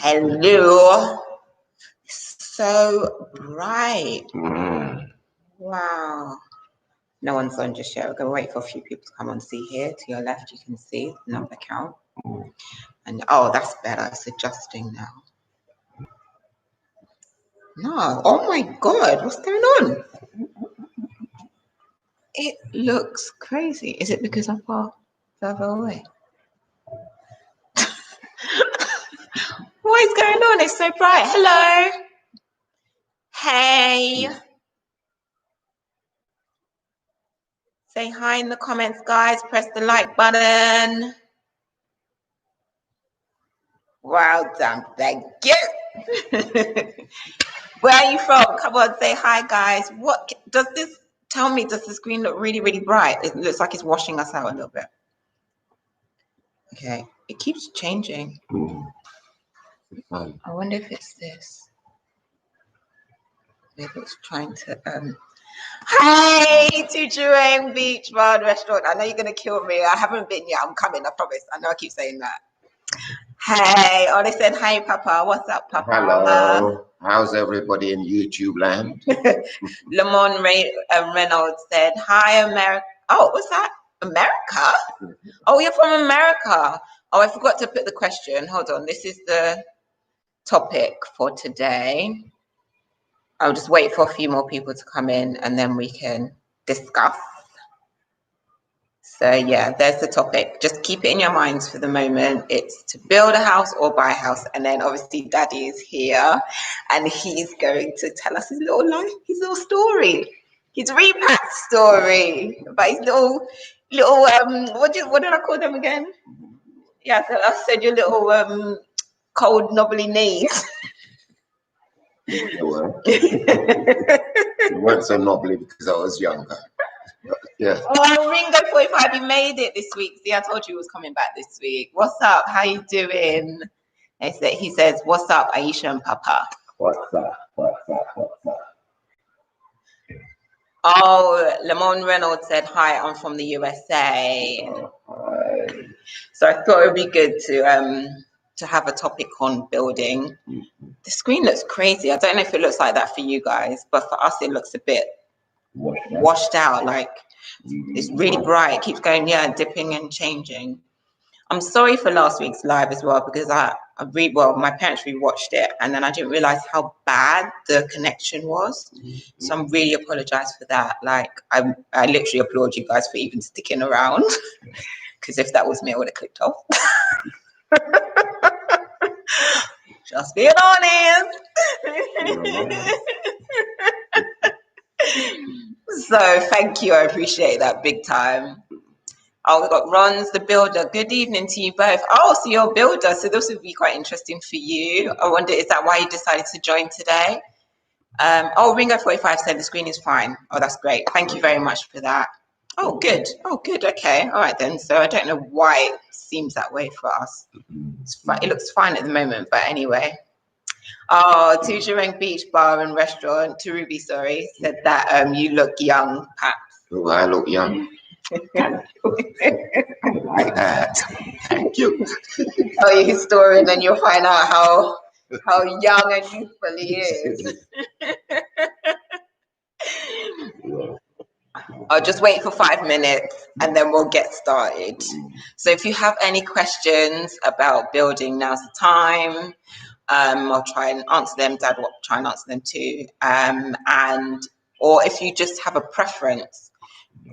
Hello. So bright. Wow. No one's on just yet. We're going to wait for a few people to come on. See here to your left, you can see the number count. And oh, that's better. It's adjusting now. No. Oh my God. What's going on? It looks crazy. Is it because I'm far further away? What is going on? It's so bright. Hello. Hey. Say hi in the comments, guys. Press the like button. Well done. Thank you. Where are you from? Come on, say hi, guys. What does this tell me? Does the screen look really, really bright? It looks like it's washing us out a little bit. Okay. It keeps changing. I wonder if it's this. Maybe it's trying to Hey to Jerome Beach Bar and Restaurant. I know you're gonna kill me. I haven't been yet. I'm coming, I promise. I know I keep saying that. Hey, oh, they said hi, Papa. What's up, Papa? Hello. How's everybody in YouTube land? Lamont Reynolds said hi, America. Oh, what's that? America? Oh, you're from America. Oh, I forgot to put the question. Hold on. This is the topic for today. I'll just wait for a few more people to come in and then we can discuss. So yeah, there's the topic. Just keep it in your minds for the moment. It's to build a house or buy a house. And then obviously Daddy is here and he's going to tell us his little life, his little story, his repack story, about his little what did I call them again? Yeah, so I said your little cold knobbly knees. You weren't so knobbly because I was younger. Yeah. Oh, Ringo 45, you made it this week. See, I told you he was coming back this week. What's up? How you doing? He says, what's up, Aisha and Papa? What's up? What's up? What's up? Oh, Lamont Reynolds said, hi, I'm from the USA. Oh, hi. So I thought it would be good to have a topic on building. The screen looks crazy. I don't know if it looks like that for you guys, but for us, it looks a bit washed out. Like it's really bright. It keeps going, yeah, dipping and changing. I'm sorry for last week's live as well because my parents rewatched it and then I didn't realize how bad the connection was. So I'm really apologize for that. Like I literally applaud you guys for even sticking around because if that was me, I would have clicked off. Just being honest. So thank you. I appreciate that big time. Oh, we've got Ron's the builder. Good evening to you both. Oh, so you're a builder. So this would be quite interesting for you. I wonder, is that why you decided to join today? Oh, Ringo 45 said the screen is fine. Oh, that's great. Thank you very much for that. Oh, good. Oh, good. Okay. All right then. So I don't know why it seems that way for us. It's fine. It looks fine at the moment, but anyway. Oh, to Jerome Beach Bar and Restaurant, to Ruby, sorry, said that you look young, Pat. Oh, I look young. Like that. Thank you. Tell you his story and then you'll find out how young and youthful he is. I'll just wait for 5 minutes and then we'll get started. So if you have any questions about building, now's the time. I'll try and answer them. Dad will try and answer them too. Or if you just have a preference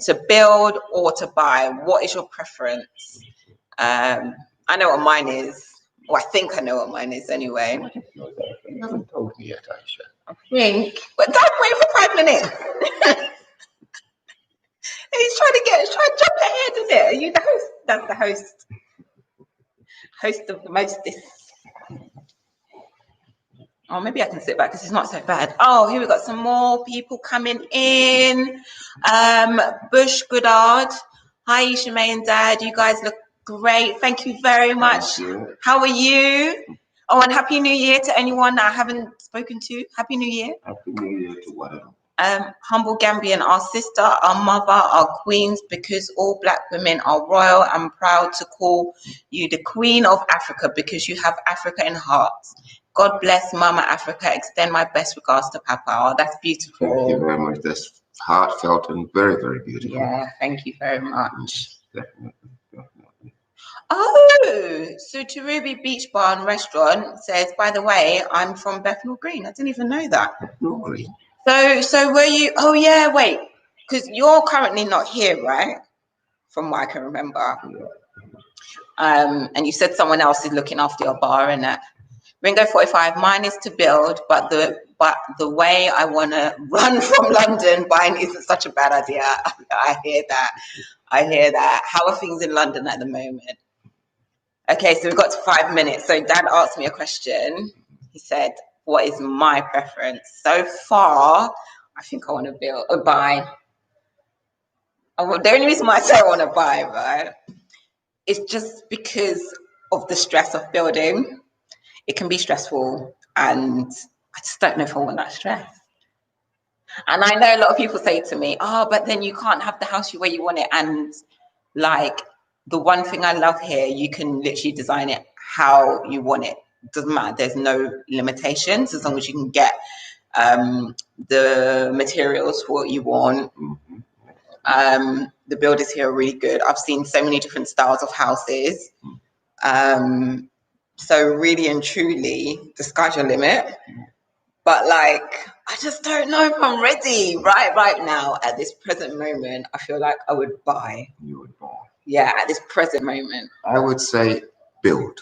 to build or to buy, what is your preference? I know what mine is. Well, I think I know what mine is anyway. You haven't told me yet, Aisha. I think. But Dad, wait for 5 minutes. He's trying to jump ahead, isn't it? Are you the host? That's the host. Host of the mostest. Oh, maybe I can sit back because it's not so bad. Oh, here we got some more people coming in. Bush Goodard. Hi, Shemaine and Dad. You guys look great. Thank you very much. How are you? Oh, and Happy New Year to anyone that I haven't spoken to. Happy New Year. Happy New Year to whatever. Humble Gambian, our sister, our mother, our queens, because all Black women are royal. I'm proud to call you the Queen of Africa because you have Africa in hearts. God bless Mama Africa. Extend my best regards to Papa. Oh, that's beautiful. Thank you very much. That's heartfelt and very, very beautiful. Yeah, thank you very much. Definitely. Oh, so Turubi Beach Bar and Restaurant says, by the way, I'm from Bethnal Green. I didn't even know that. Bethnal Green. So were you, oh yeah, wait, because you're currently not here, right? From what I can remember. And you said someone else is looking after your bar and that. Ringo 45, mine is to build, but the way I want to run from London, buying isn't such a bad idea. I hear that. How are things in London at the moment? Okay, so we've got to 5 minutes. So Dad asked me a question. He said, what is my preference? So far, I think I want to build or buy. The only reason why I say I want to buy, right, is just because of the stress of building. It can be stressful, and I just don't know if I want that stress. And I know a lot of people say to me, oh, but then you can't have the house where you want it. And like, the one thing I love here, you can literally design it how you want it. Doesn't matter. There's no limitations as long as you can get the materials for what you want. The builders here are really good. I've seen so many different styles of houses. So really and truly, the sky's your limit. But like, I just don't know if I'm ready right now. At this present moment, I feel like I would buy. You would buy. Yeah, at this present moment. I would say build.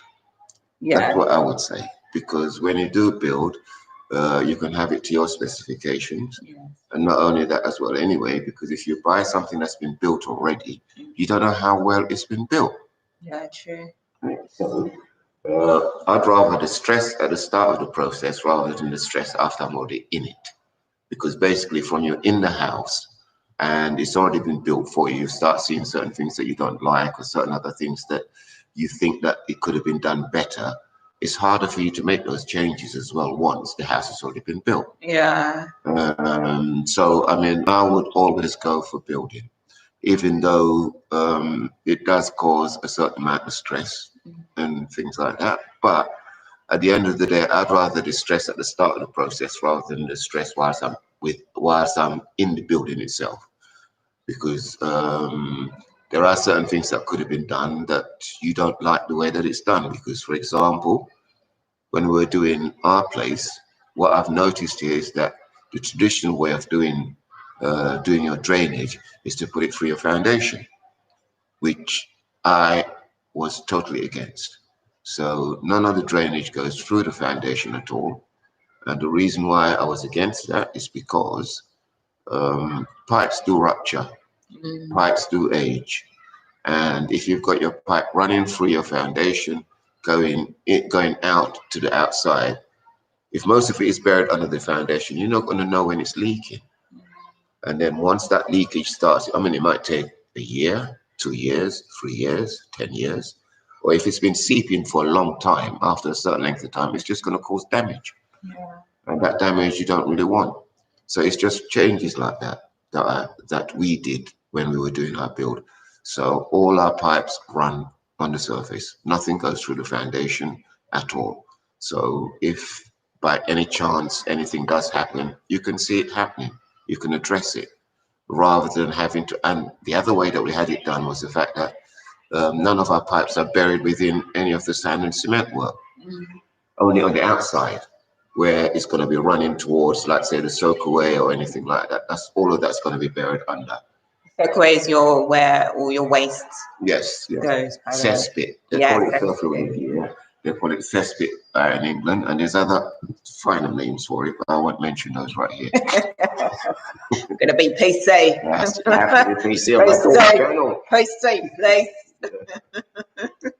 Yeah. That's what I would say. Because when you do build, you can have it to your specifications. Yes. And not only that as well anyway, because if you buy something that's been built already, you don't know how well it's been built. Yeah, true. So I'd rather the stress at the start of the process rather than the stress after I'm already in it. Because basically from you're in the house and it's already been built for you, you start seeing certain things that you don't like or certain other things that you think that it could have been done better. It's harder for you to make those changes as well once the house has already been built. Yeah. So, I mean, I would always go for building, even though it does cause a certain amount of stress and things like that. But at the end of the day, I'd rather the stress at the start of the process rather than the stress whilst I'm in the building itself. Because there are certain things that could have been done that you don't like the way that it's done. Because, for example, when we're doing our place, what I've noticed here is that the traditional way of doing your drainage is to put it through your foundation, which I was totally against. So none of the drainage goes through the foundation at all. And the reason why I was against that is because pipes do rupture, pipes do age. And if you've got your pipe running through your foundation, going out to the outside, if most of it is buried under the foundation, you're not going to know when it's leaking. And then once that leakage starts, I mean, it might take a year, 2 years, 3 years, 10 years. Or if it's been seeping for a long time, after a certain length of time, it's just going to cause damage. Yeah. And that damage you don't really want. So it's just changes like that we did when we were doing our build. So all our pipes run on the surface. Nothing goes through the foundation at all. So if by any chance anything does happen, you can see it happening. You can address it rather than having to. And the other way that we had it done was the fact that none of our pipes are buried within any of the sand and cement work, only on the outside, where it's going to be running towards, like say, the soakaway or anything like that. That's all of that's going to be buried under. Soakaway is where all your waste goes. Cesspit. They Yeah, call it soakaway here. They call it cesspit in England, and there's other finer names for it, but I won't mention those right here. Gonna be PC. Have to be PC on my channel. PC, please.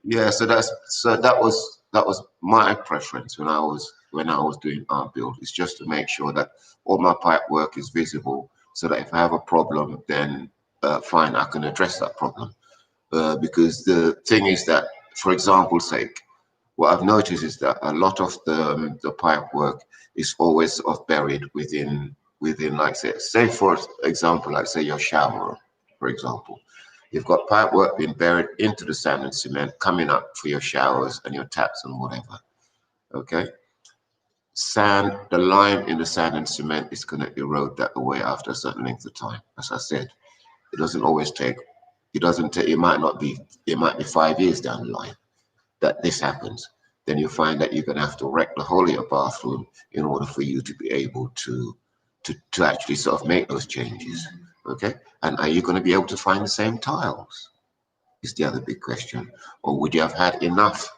Yeah, so that was my preference when I was doing art build. It's just to make sure that all my pipe work is visible, so that if I have a problem, then fine, I can address that problem. Because the thing is that, for example's sake, what I've noticed is that a lot of the pipe work is always sort of buried within within, like say for example, like say your shower, for example, you've got pipe work being buried into the sand and cement coming up for your showers and your taps and whatever. Okay, sand, the lime in the sand and cement is going to erode that away after a certain length of time. As I said, it doesn't always take. It doesn't take. It might not be. It might be 5 years down the line that this happens. Then you find that you're going to have to wreck the whole of your bathroom in order for you to be able to actually sort of make those changes. Okay, and are you going to be able to find the same tiles? Is the other big question. Or would you have had enough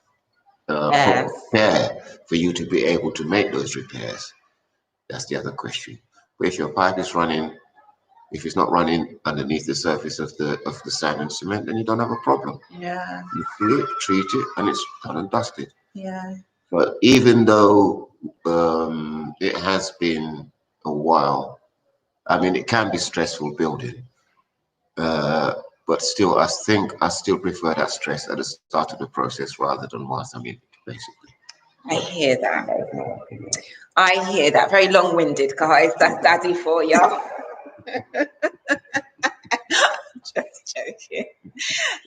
repair for you to be able to make those repairs? That's the other question. But if your pipe is running, if it's not running underneath the surface of the sand and cement, then you don't have a problem. Yeah. You fill it, treat it, and it's done and dusted. Yeah. But even though it has been a while, I mean, it can be stressful building. But still, I think I still prefer that stress at the start of the process rather than once I'm in it, basically. I hear that. I hear that. Very long-winded, guys. That's daddy for you. Just joking.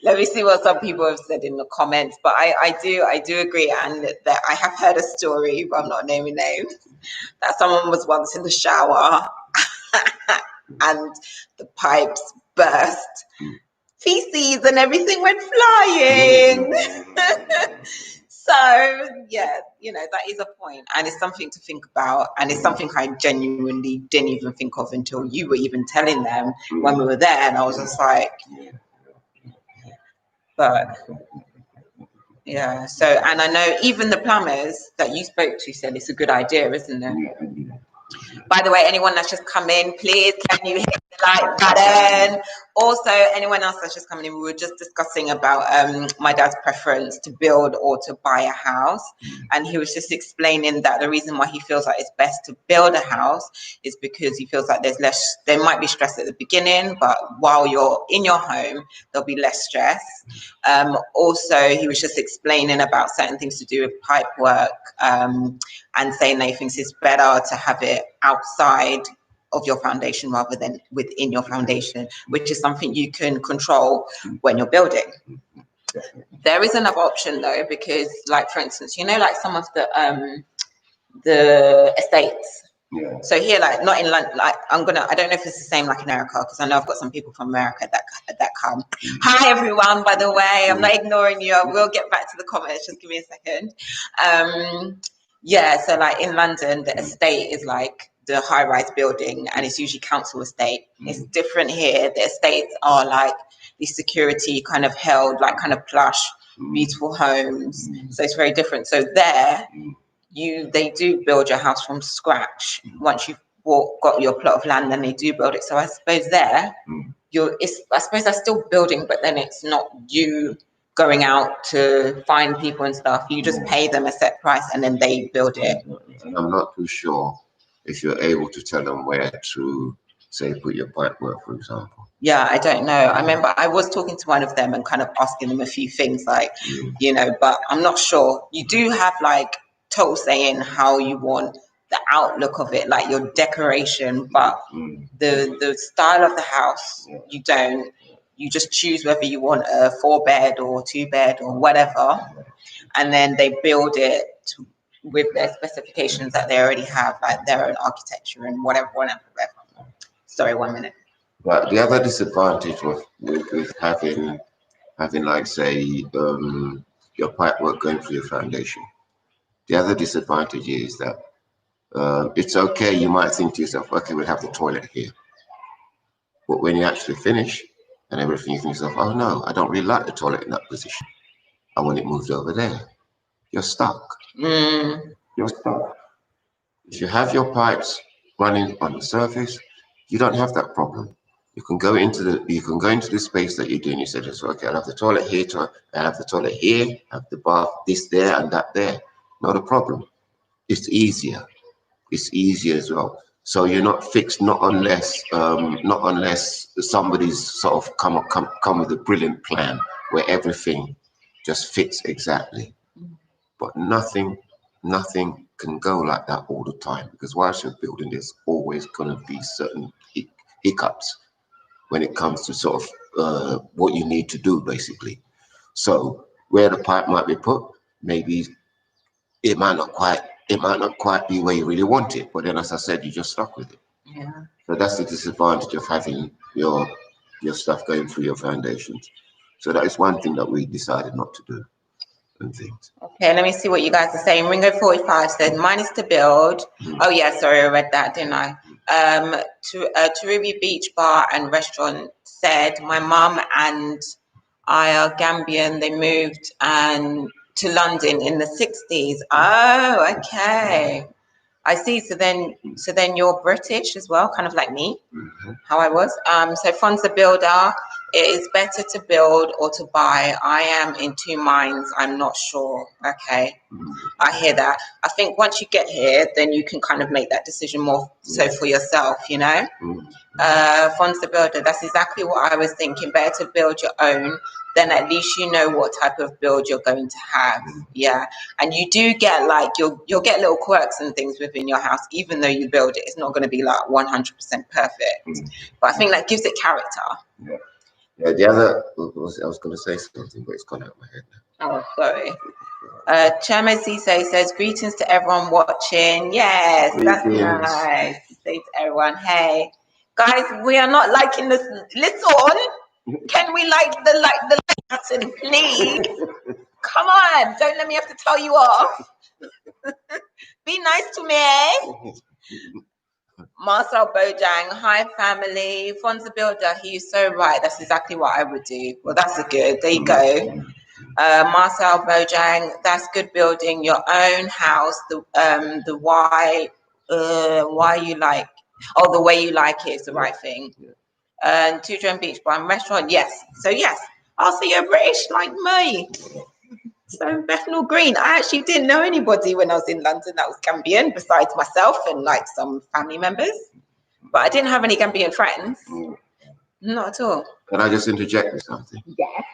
Let me see what some people have said in the comments. But I do agree, and that I have heard a story, but I'm not naming names, that someone was once in the shower and the pipes burst. Feces and everything went flying. So yeah, that is a point, and it's something to think about, and it's something I genuinely didn't even think of until you were even telling them when we were there, and I was just like, but yeah. So, and I know even the plumbers that you spoke to said it's a good idea, isn't it? By the way, anyone that's just come in, please can you hit the like button? Also, anyone else that's just coming in, we were just discussing about my dad's preference to build or to buy a house. And he was just explaining that the reason why he feels like it's best to build a house is because he feels like there might be stress at the beginning, but while you're in your home, there'll be less stress. Also, he was just explaining about certain things to do with pipe work, and saying that he thinks it's better to have it outside of your foundation rather than within your foundation, which is something you can control when you're building. There is another option though, because like for instance, like some of the estates. Yeah. So here, like not in London, like I don't know if it's the same like in America, because I know I've got some people from America that come. Hi everyone, by the way, I'm not ignoring you. I will get back to the comments. Just give me a second. Yeah, so like in London, the estate is like the high-rise building, and it's usually council estate. It's different here. The estates are like the security kind of held, like kind of plush, beautiful homes. So it's very different. So there, they do build your house from scratch. Once you've got your plot of land, then they do build it. So I suppose there, I suppose they're still building, but then it's not you going out to find people and stuff. You just pay them a set price and then they build it. And I'm not too sure if you're able to tell them where to, say, put your pipe work, for example. Yeah, I don't know. I remember I was talking to one of them and kind of asking them a few things like, but I'm not sure. You do have like total say in how you want the outlook of it, like your decoration, but the style of the house, you don't. You just choose whether you want a 4-bed or 2-bed or whatever, and then they build it with their specifications that they already have, like their own architecture and whatever. Sorry, 1 minute. But the other disadvantage with having like say your pipe work going through your foundation, the other disadvantage is that it's okay. You might think to yourself, okay, we'll have the toilet here, but when you actually finish and everything, you think to yourself, oh no, I don't really like the toilet in that position. I want it moved over there. You're stuck. You're stuck. If you have your pipes running on the surface, you don't have that problem. You can go into the space that you're doing. You said, okay, I'll have the toilet here, I'll have the toilet here, have the bath, this there and that there. Not a problem. It's easier. It's easier as well. So you're not fixed, not unless somebody's sort of come with a brilliant plan where everything just fits exactly. But nothing nothing can go like that all the time, because whilst you're building, there's always going to be certain hiccups when it comes to sort of what you need to do, basically. So where the pipe might be put, maybe it might not quite be where you really want it, but then, as I said, you're just stuck with it. Yeah. So that's the disadvantage of having your stuff going through your foundations. So that is one thing that we decided not to do and things. Okay, let me see what you guys are saying. Ringo 45 said, mine is to build. Oh yeah, sorry, I read that, didn't I? Turubi Beach Bar and Restaurant said, my mum and I are Gambian. They moved to London in the 60s. Oh, okay. I see. So then you're British as well, kind of like me, how I was. So Fon's the builder. It is better to build or to buy. I am in two minds. I'm not sure. Okay. I hear that. I think once you get here, then you can kind of make that decision more so for yourself, you know? Fon's the builder. That's exactly what I was thinking. Better to build your own, then at least you know what type of build you're going to have. Yeah. And you do get like, you'll get little quirks and things within your house, even though you build it. It's not going to be like 100% perfect. But I think that gives it character. Yeah. Yeah, the other, I was going to say something, but it's gone out of my head now. Oh, sorry. Chairman Cisse says, greetings to everyone watching. Yes, that's nice. Say to everyone, hey, guys, we are not liking this. Listen, can we like the like button, please? Come on, don't let me have to tell you off. Be nice to me. Marcel Bojang, hi family. Fon's the builder. He's so right. That's exactly what I would do. Well, that's good. There you go. Marcel Bojang, that's good building your own house. The why you like, the way you like it is the right thing. And Tudor Beach Bar and Restaurant, yes. So yes, I'll see you're British like me. So Bethnal Green, I actually didn't know anybody when I was in London that was Gambian besides myself and like some family members. But I didn't have any Gambian friends. Not at all. Can I just interject with something? Yes.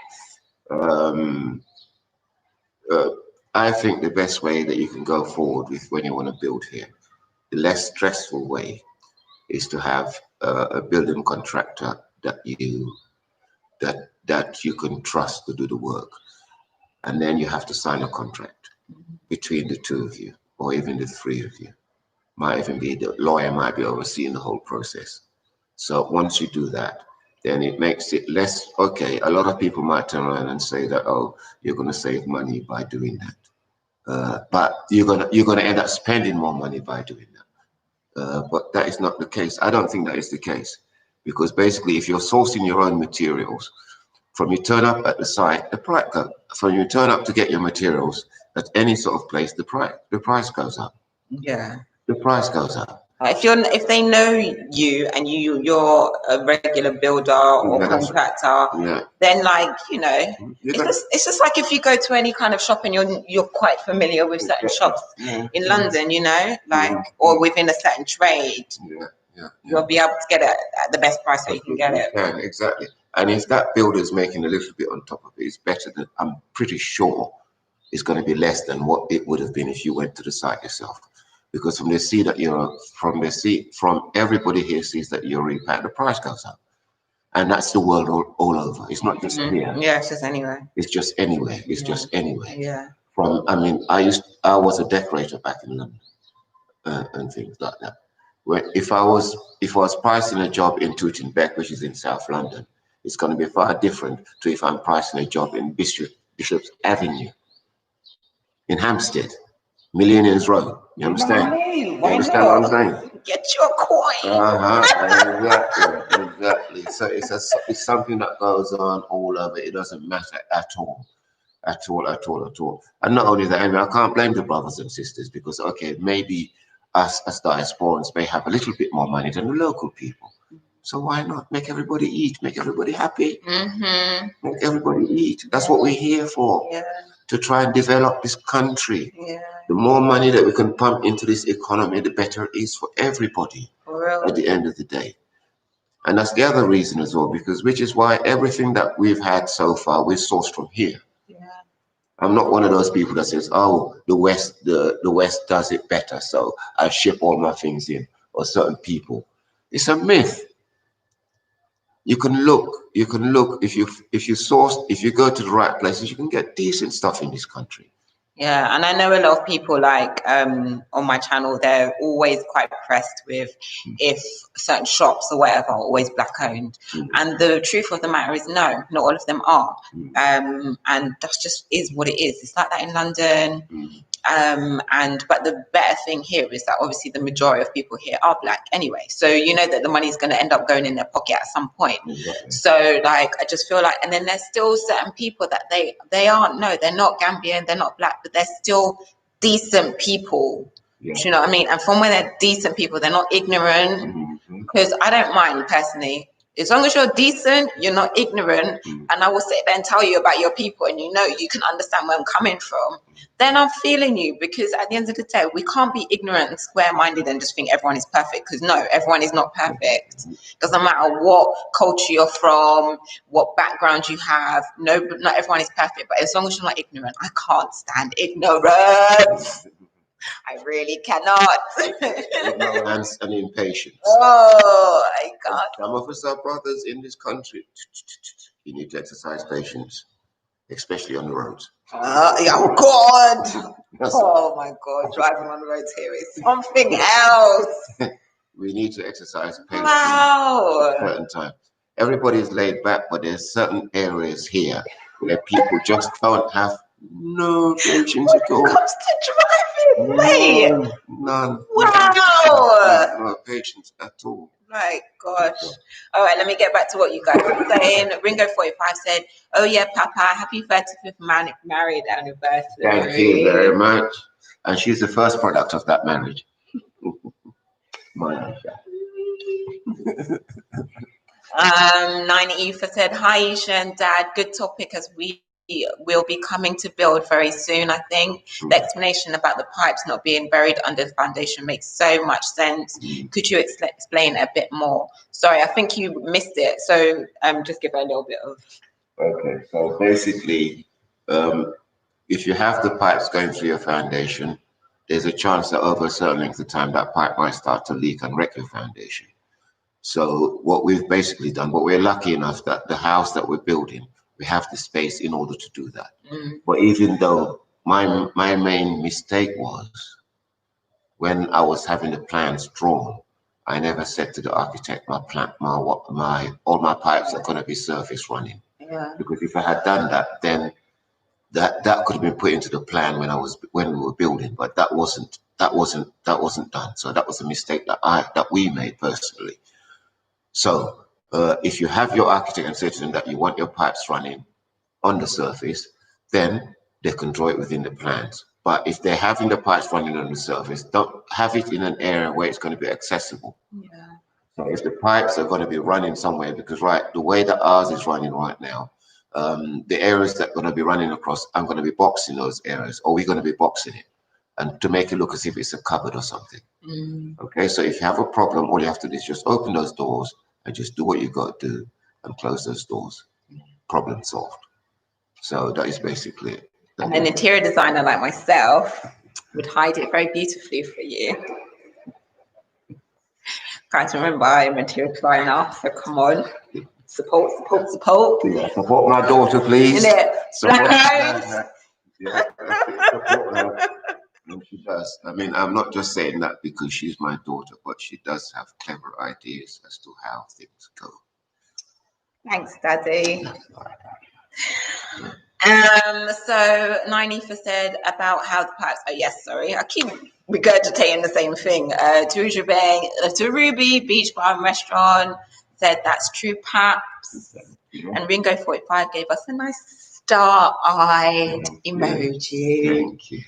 I think the best way that you can go forward with when you want to build here, the less stressful way, is to have a building contractor that you can trust to do the work, and then you have to sign a contract between the two of you, or even the three of you. Might even be the lawyer might be overseeing the whole process. So once you do that, then it makes it less, okay, a lot of people might turn around and say that, oh, you're going to save money by doing that. But you're gonna end up spending more money by doing that. But that is not the case. I don't think that is the case, because basically if you're sourcing your own materials, from you turn up at the site, the price goes. From you turn up to get your materials at any sort of place, the price goes up. Yeah. The price goes up. If they know you and you're a regular builder or contractor, then like it's just like if you go to any kind of shop and you're quite familiar with certain shops in London, or within a certain trade, you'll be able to get it at the best price that you can get it. Yeah, exactly. And if that builder is making a little bit on top of it, it's better than, I'm pretty sure it's going to be less than what it would have been if you went to the site yourself. Because from everybody here sees that you're repack, the price goes up. And that's the world all over. It's not just here. Yeah, it's just anywhere. It's just anywhere. It's just anywhere. Yeah. I was a decorator back in London and things like that. If I was pricing a job in Tooting Bec, which is in South London, it's going to be far different to if I'm pricing a job in Bishop's Avenue, in Hampstead, Millionaires Row. You understand? You understand what I'm saying? Get your coin. Exactly. So it's something that goes on all over. It doesn't matter at all. And not only that, I can't blame the brothers and sisters, because okay, maybe us as diasporans may have a little bit more money than the local people. So why not make everybody eat, make everybody happy, make everybody eat? That's what we're here for, to try and develop this country. The more money that we can pump into this economy, the better it is for everybody at the end of the day. And that's the other reason as well, which is why everything that we've had so far, we've sourced from here. I'm not one of those people that says, "Oh, the West does it better, so I ship all my things in," or certain people. It's a myth. You can look. If you go to the right places, you can get decent stuff in this country. Yeah, and I know a lot of people like on my channel, they're always quite pressed with if certain shops or whatever are always black owned. And the truth of the matter is no, not all of them are. And that's just is what it is. It's like that in London. But the better thing here is that obviously the majority of people here are black anyway, so you know that the money's going to end up going in their pocket at some point. So like I just feel like, and then there's still certain people that they aren't, no, they're not Gambian, they're not black, but they're still decent people. Do you know what I mean? And from where they're decent people, they're not ignorant, because I don't mind personally. As long as you're decent, you're not ignorant, and I will sit there and tell you about your people, and you know you can understand where I'm coming from, then I'm feeling you. Because at the end of the day, we can't be ignorant and square-minded and just think everyone is perfect, because no, everyone is not perfect. Doesn't matter what culture you're from, what background you have, no, not everyone is perfect. But as long as you're not ignorant, I can't stand ignorance. I really cannot. Ignorance and impatience. Oh, I can't. Some of us are brothers in this country. You need to exercise patience, especially on the roads. Oh God! Oh my God! Driving on the roads here is something else. We need to exercise patience. Wow. At a certain time. Everybody is laid back, but there's certain areas here where people just don't have no patience at all. When it comes to driving, mate. None. Wow. No patience at all. My gosh. All right, let me get back to what you guys were saying. Ringo45 said, "Oh yeah, Papa, happy 35th married anniversary." Thank you very much. And she's the first product of that marriage. Nine Eva said, "Hi Isha and Dad, good topic as we will be coming to build very soon. I think the explanation about the pipes not being buried under the foundation makes so much sense. Could you explain a bit more?" Sorry, I think you missed it. So just give it a little bit of. Okay, so basically, if you have the pipes going through your foundation, there's a chance that over a certain length of time that pipe might start to leak and wreck your foundation. So what we've basically done, but we're lucky enough that the house that we're building, we have the space in order to do that. But even though my main mistake was when I was having the plans drawn, I never said to the architect, all my pipes are going to be surface running. Yeah. Because if I had done that, then that could have been put into the plan when we were building, but that wasn't done. So that was a mistake that we made personally. So if you have your architect and say to them that you want your pipes running on the surface, then they can draw it within the plans. But if they're having the pipes running on the surface, don't have it in an area where it's going to be accessible. Yeah. So if the pipes are going to be running somewhere, because the way that ours is running right now, the areas that are going to be running across, I'm going to be boxing those areas, or we're going to be boxing it, and to make it look as if it's a cupboard or something. Okay, so if you have a problem, all you have to do is just open those doors and just do what you got to do and close those doors. Problem solved. So that is basically it. And an interior designer like myself would hide it very beautifully for you. Guys, remember I'm an interior designer, so come on. Support. Yeah, support my daughter, please. Support her. Yeah, support her. And she does. I mean, I'm not just saying that because she's my daughter, but she does have clever ideas as to how things go. Thanks, Daddy. So Ninefa said about how the pipes. Oh yes, sorry, I keep regurgitating the same thing. Ruby Beach Bar and Restaurant said that's true, Paps. And Ringo45 gave us a nice star-eyed emoji. Thank you.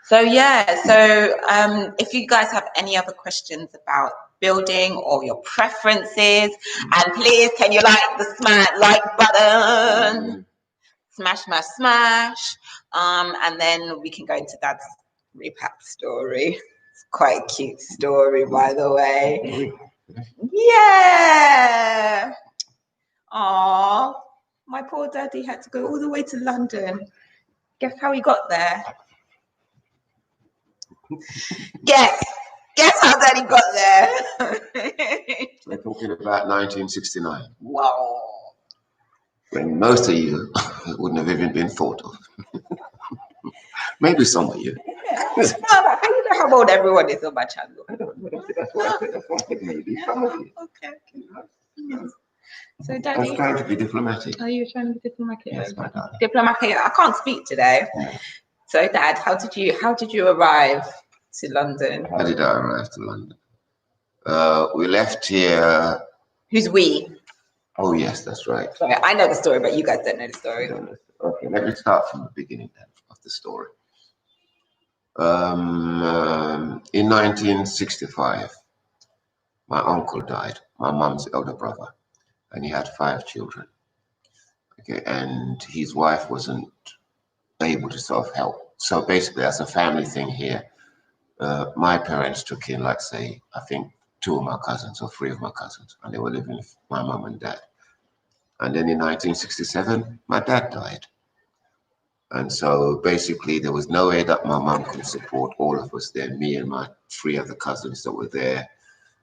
So yeah, if you guys have any other questions about building or your preferences, and please can you like the like button, smash, and then we can go into Dad's repap story. It's quite a cute story, by the way. Yeah. Aww, my poor daddy had to go all the way to London Guess how he got there? Guess how Daddy got there. We're talking about 1969. Wow. When most of you wouldn't have even been thought of. Maybe some of you. How you know how old everyone is on my channel? I don't know. That's what I said, maybe some of you. Okay. Yes. So, I was Daddy, trying to be diplomatic. are you trying to be diplomatic? Yes, my darling. Diplomatic. I can't speak today. Yeah. So, Dad, how did you arrive to London? How did I arrive to London? We left here. Who's we? Oh yes, that's right. Sorry, I know the story, but you guys don't know the story. Okay, let me start from the beginning then of the story. In 1965, my uncle died, my mom's elder brother, and he had 5 children. Okay, and his wife wasn't able to self-help. So basically, as a family thing here, my parents took in, like, say, I think 2 of my cousins or 3 of my cousins, and they were living with my mom and dad. And then in 1967, my dad died. And so basically, there was no way that my mom could support all of us there, me and my 3 other cousins that were there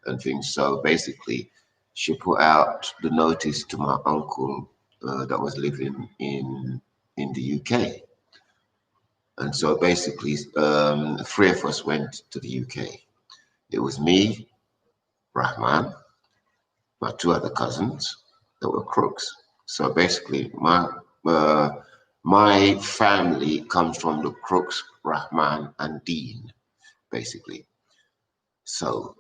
and things. So basically, she put out the notice to my uncle that was living in the UK. And so basically, 3 of us went to the UK. It was me, Rahman, my 2 other cousins that were crooks. So basically, my family comes from the crooks, Rahman and Dean, basically. So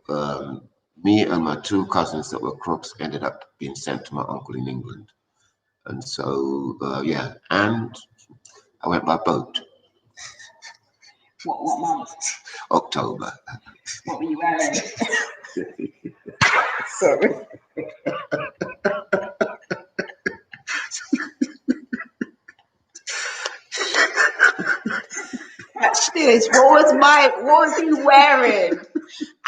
me and my 2 cousins that were crooks ended up being sent to my uncle in England. And so, yeah, and I went by boat. What month? October. What were you wearing? Sorry. Catch this. What was he wearing?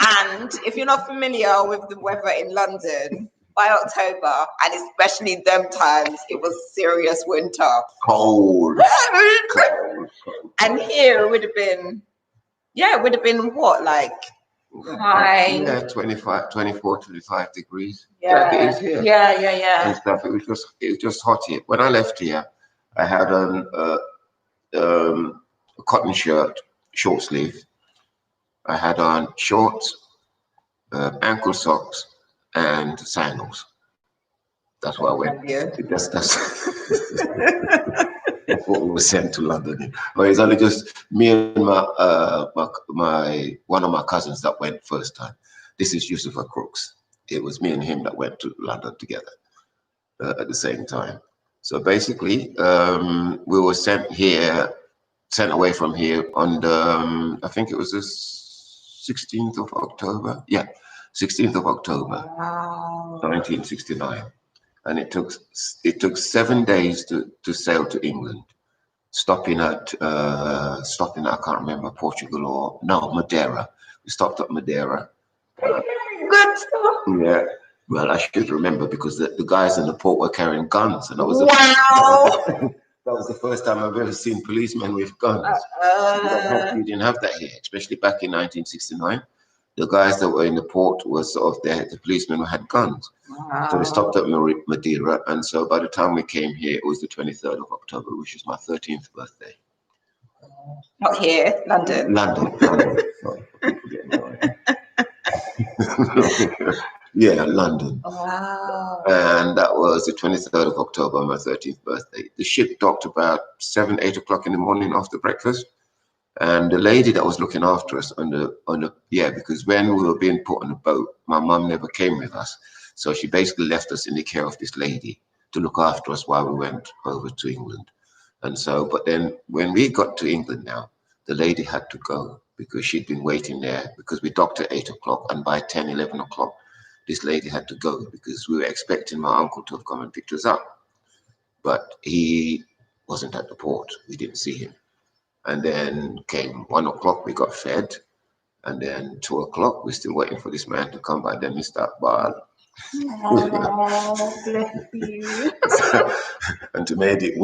And if you're not familiar with the weather in London, by October, and especially them times, it was serious winter. Cold. And here it would have been, what, like high? Yeah, 24, 25 degrees. Yeah, like it is here. Yeah. And stuff. It was just hot here. When I left here, I had a cotton shirt, short sleeve. I had on shorts, ankle socks, and sandals. That's why I went. That's that's what we were sent to London in. But it's only just me and my one of my cousins that went first time. This is Yusufa Crooks. It was me and him that went to London together at the same time. So basically, we were sent away from here on the, I think it was the 16th of October. Yeah, 16th of October, Wow. 1969. And it took 7 days to sail to England, stopping at I can't remember, Portugal or no, Madeira. We stopped at Madeira. Good stuff. Yeah. Well, I should remember because the guys in the port were carrying guns, and that was that was the first time I've ever seen policemen with guns. You didn't have that here, especially back in 1969. The guys that were in the port were sort of there. The policemen had guns. Wow. So they stopped at Madeira, and so by the time we came here, it was the 23rd of October, which was my 13th birthday. Not here, London. London. Yeah, London. Wow. And that was the 23rd of October, my 13th birthday. The ship docked about 7, 8 o'clock in the morning after breakfast. And the lady that was looking after us because when we were being put on the boat, my mum never came with us. So she basically left us in the care of this lady to look after us while we went over to England. And so, but then when we got to England now, the lady had to go because she'd been waiting there because we docked at 8 o'clock, and by 10, 11 o'clock, this lady had to go because we were expecting my uncle to have come and picked us up. But he wasn't at the port. We didn't see him. And then came 1 o'clock, we got fed. And then 2 o'clock, we're still waiting for this man to come by. Then Mr. Akbar Oh, bless you. And to make it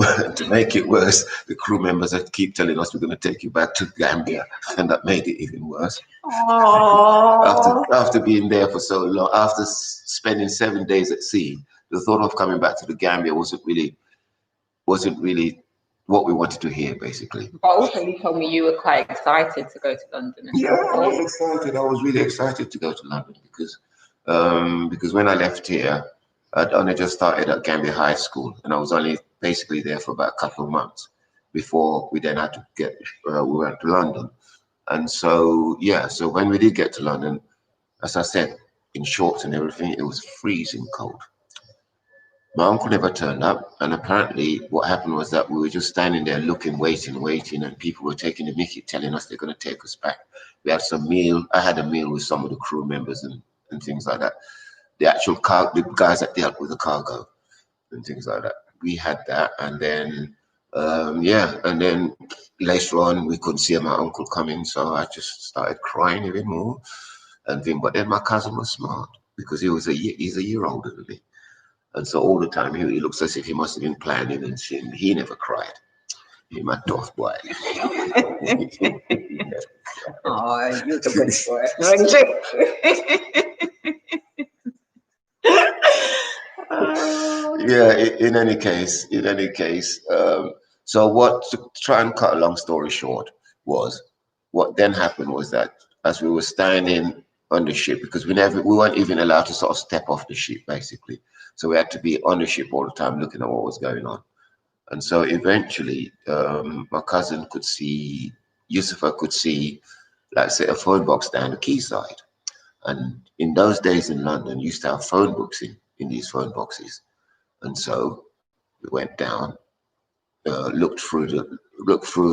worse, the crew members had keep telling us we're going to take you back to Gambia, and that made it even worse. Oh. After being there for so long, after spending 7 days at sea, the thought of coming back to the Gambia wasn't really what we wanted to hear, basically. But also, you told me you were quite excited to go to London. Yeah, I was excited. I was really excited to go to London because when I left here, I'd only just started at Gambia High School, and I was only basically there for about a couple of months before we then had to we went to London. And so, yeah, so when we did get to London, as I said, in shorts and everything, it was freezing cold. My uncle never turned up, and apparently what happened was that we were just standing there looking, waiting, and people were taking the mickey, telling us they're going to take us back. We had some meal. I had a meal with some of the crew members and things like that. The actual the guys that dealt with the cargo and things like that. We had that, and then and then later on we couldn't see my uncle coming, so I just started crying even more and thing. But then my cousin was smart because he's a year older than me. And so all the time he looks as if he must have been planning and shit. He never cried. He my tough boy. Oh, you're the good boy. Yeah, in any case, so what, to try and cut a long story short, was what then happened was that as we were standing on the ship, because we weren't even allowed to sort of step off the ship, basically. So we had to be on the ship all the time looking at what was going on. And so eventually, my cousin could see, Yusufa could see, like, say, a phone box down the quayside. And in those days in London, you used to have phone books in these phone boxes. And so we went down, looked through,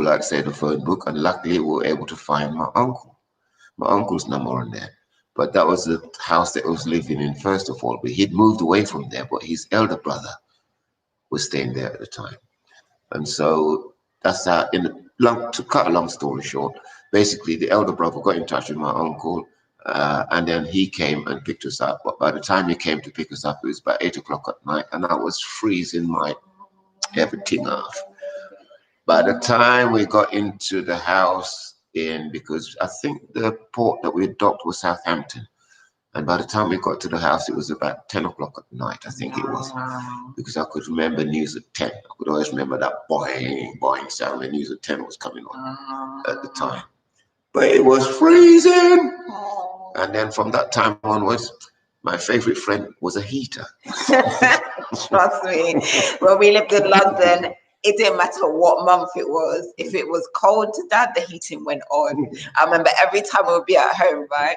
like, say, the phone book, and luckily we were able to find my uncle's number on there. But that was the house that he was living in first of all. But he'd moved away from there, but his elder brother was staying there at the time. And so that's how, to cut a long story short, basically the elder brother got in touch with my uncle, and then he came and picked us up. But by the time he came to pick us up, it was about 8 o'clock at night, and I was freezing my everything off. By the time we got into the house because I think the port that we had docked was Southampton. And by the time we got to the house, it was about 10 o'clock at night, I think it was. Because I could remember news at 10. I could always remember that boing, boing sound when news at 10 was coming on at the time. But it was freezing. And then from that time onwards, my favorite friend was a heater. Trust me. When we lived in London, it didn't matter what month it was. If it was cold, Dad, the heating went on. I remember every time we would be at home, right?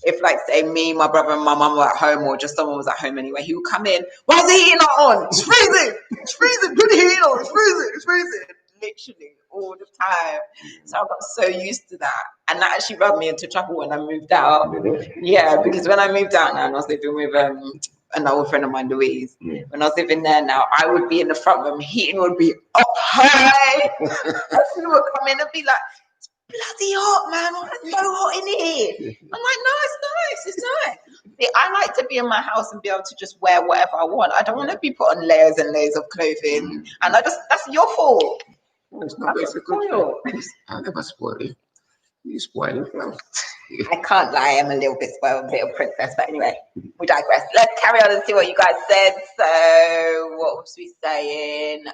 If, like, say, me, my brother, and my mum were at home, or just someone was at home anyway, he would come in. Why is the heating not on? It's freezing. It's freezing. Put the heating on. It's freezing. It's freezing. Literally all the time. So I got so used to that, and that actually rubbed me into trouble when I moved out. Yeah, because when I moved out now, and I was living with another friend of mine, Louise. When I was living there now, I would be in the front room, heating would be up high. People would come in and be like, bloody hot, man. It's so hot in here. I'm like, no, it's nice. It's nice. See, I like to be in my house and be able to just wear whatever I want. I don't want to be put on layers and layers of clothing. And that's your fault. It's not spoiled. I never spoiled it. You spoiled it. I can't lie, I'm a little bit spoiled, little princess. But anyway, we digress. Let's carry on and see what you guys said. So, what was we saying?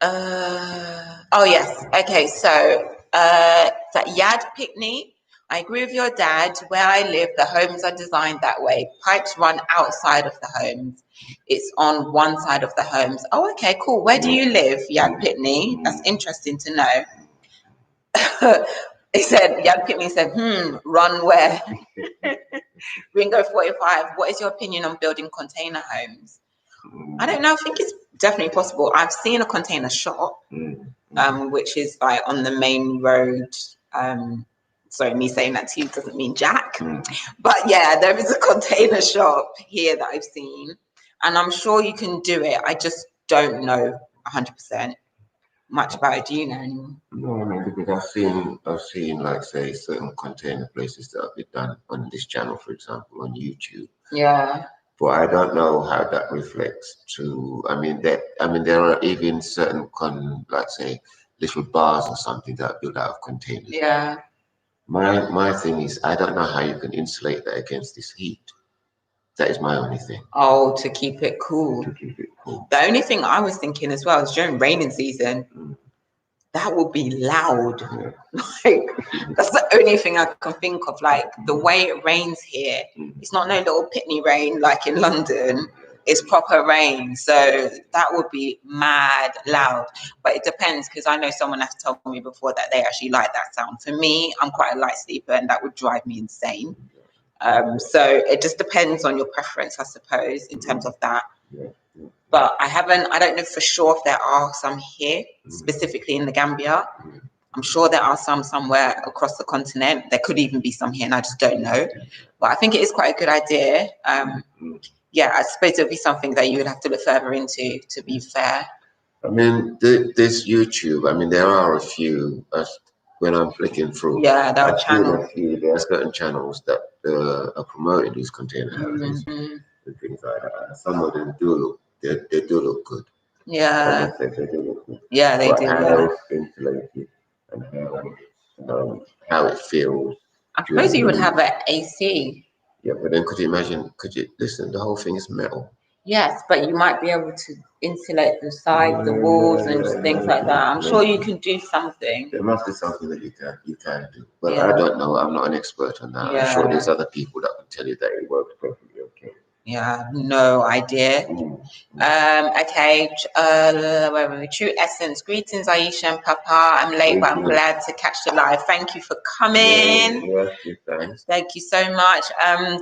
Oh yes. Okay. So that Yad Pickney. I agree with your dad. Where I live, the homes are designed that way. Pipes run outside of the homes. It's on one side of the homes. Oh, okay, cool. Where do you live, Yad Pitney? That's interesting to know. He said, Yad Pitney said, run where? Ringo 45, what is your opinion on building container homes? I don't know. I think it's definitely possible. I've seen a container shop, which is like on the main road. Sorry, me saying that to you doesn't mean jack. But yeah, there is a container shop here that I've seen. And I'm sure you can do it. I just don't know 100%. much about it, do you know anymore? No, I mean, because I've seen, like, say, certain container places that have been done on this channel, for example, on YouTube. Yeah. But I don't know how that reflects to. I mean, there are even certain like, say, little bars or something that are built out of containers. Yeah. My thing is, I don't know how you can insulate that against this heat. That is my only thing. Oh, to keep it cool. To keep it cool. The only thing I was thinking as well is during raining season, that would be loud. Yeah. Like, that's the only thing I can think of. Like, the way it rains here, it's not no little pitney rain like in London. It's proper rain. So that would be mad loud. But it depends, because I know someone has told me before that they actually like that sound. For me, I'm quite a light sleeper and that would drive me insane. So it just depends on your preference, I suppose, in terms of that. But I don't know for sure if there are some here, specifically in the Gambia. I'm sure there are some somewhere across the continent. There could even be some here, and I just don't know. But I think it is quite a good idea. Yeah, I suppose it would be something that you would have to look further into, to be fair. I mean, this YouTube, I mean, there are a few, when I'm flicking through. Yeah, there are channels. There are certain channels that are promoting these container houses and things like that. Some of them do look, they do look good. Yeah. They do look good. Yeah, they do. How it's insulated and how it feels. I suppose you would have an AC. Yeah, but then could you imagine, listen, the whole thing is metal. Yes, but you might be able to insulate the sides, the walls, and things like that. I'm sure you can do something. There must be something that you can do, but I don't know. I'm not an expert on that. I'm sure there's other people that can tell you that it works perfectly okay. Yeah, no idea. Okay, where were we? True Essence. Greetings, Aisha and Papa. I'm late, but I'm glad to catch the live. Thank you for coming. Yes, thanks. Thank you so much.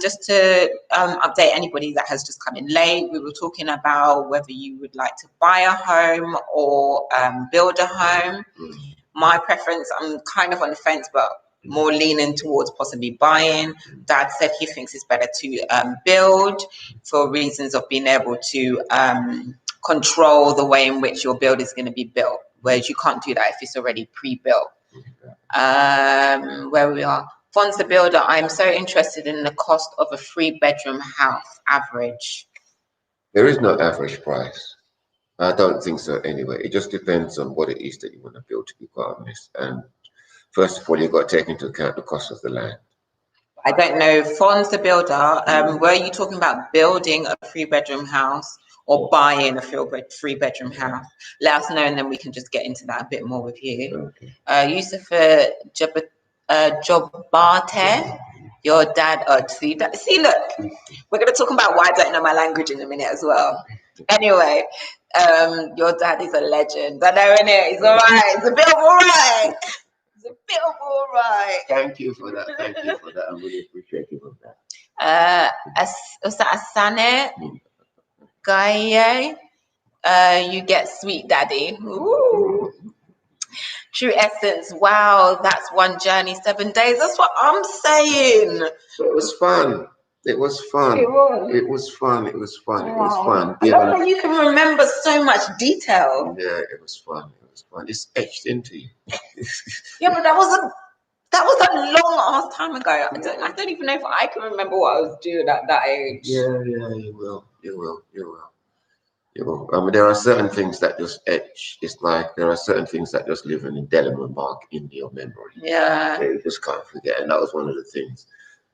Just to update anybody that has just come in late, we were talking about whether you would like to buy a home or build a home. My preference, I'm kind of on the fence, but more leaning towards possibly buying. Dad said he thinks it's better to build for reasons of being able to control the way in which your build is going to be built, whereas you can't do that if it's already pre-built. Where we are. Fonz the Builder, I'm so interested in the cost of a 3-bedroom house, average. There is no average price. I don't think so anyway. It just depends on what it is that you want to build, to be quite honest. And first of all, you've got to take into account the cost of the land. I don't know. Fonz the Builder, were you talking about building a 3-bedroom house or buying a 3-bedroom house? Let us know, and then we can just get into that a bit more with you. Okay. Yusuf Jobate, your dad. See, look, we're going to talk about why I don't know my language in a minute as well. Anyway, your dad is a legend. I know, innit? He's all right. It's a bit of all right. Thank you for that. I'm really appreciative of that. Was that Asane? Gaye? You get sweet daddy. Ooh. True Essence. Wow, that's one journey, 7 days. That's what I'm saying. It was fun. It was fun. I love that you can remember so much detail. Yeah, it was fun. It's etched into you. Yeah, but that was a long ass time ago. I don't even know if I can remember what I was doing at that age. Yeah, you will. I mean, there are certain things that just etch. It's like there are certain things that just live an indelible mark in your memory. Yeah. You just can't forget, and that was one of the things.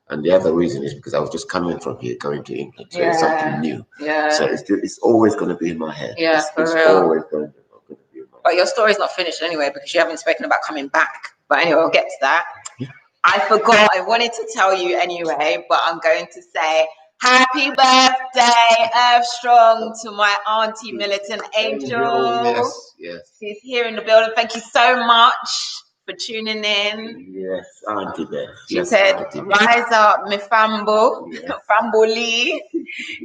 And the other reason is because I was just coming from here, going to England, so it's something new. Yeah. So it's always going to be in my head. Yeah, it's always going to be in my head. But your story's not finished anyway, because you haven't spoken about coming back. But anyway, we'll get to that. I forgot. I wanted to tell you anyway, but I'm going to say happy birthday, Earth Strong, to my auntie Militant Angel. Yes. She's here in the building. Thank you so much for tuning in. Yes, Auntie Beth. She said, rise up, me fambo, fambo Lee.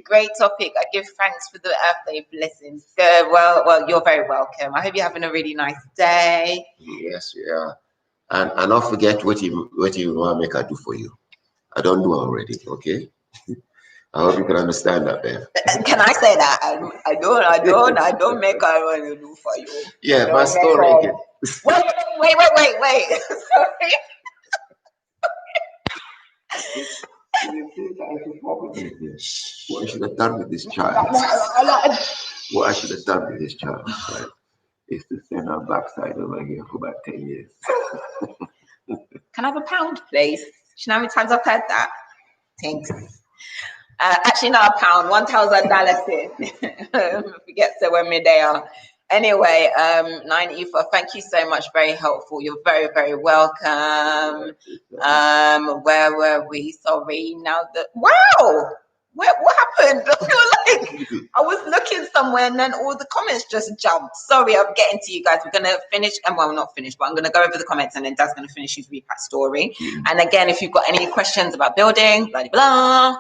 Great topic. I give thanks for the birthday blessings. Well, you're very welcome. I hope you're having a really nice day. Yes, we are. And don't forget what you want to make I do for you. I don't do already, okay? I hope you can understand that, Bev. Can I say that? I don't make I want to do for you. Yeah, my story again. Wait. Sorry. What I should have done with this child. What I should have done with this child, right, is to send her backside over here for about 10 years. Can I have a pound, please? Do you know how many times I've heard that? Thanks. Actually, not a pound, $1,000. Forget so when we're there. Anyway, 9E4, thank you so much. Very helpful. You're very, very welcome. Where were we? Sorry. Now that what happened? I feel like I was looking somewhere and then all the comments just jumped. Sorry, I'm getting to you guys. We're gonna finish, and well, not finish, but I'm gonna go over the comments and then Dad's gonna finish his repat story. And again, if you've got any questions about building, blah blah blah,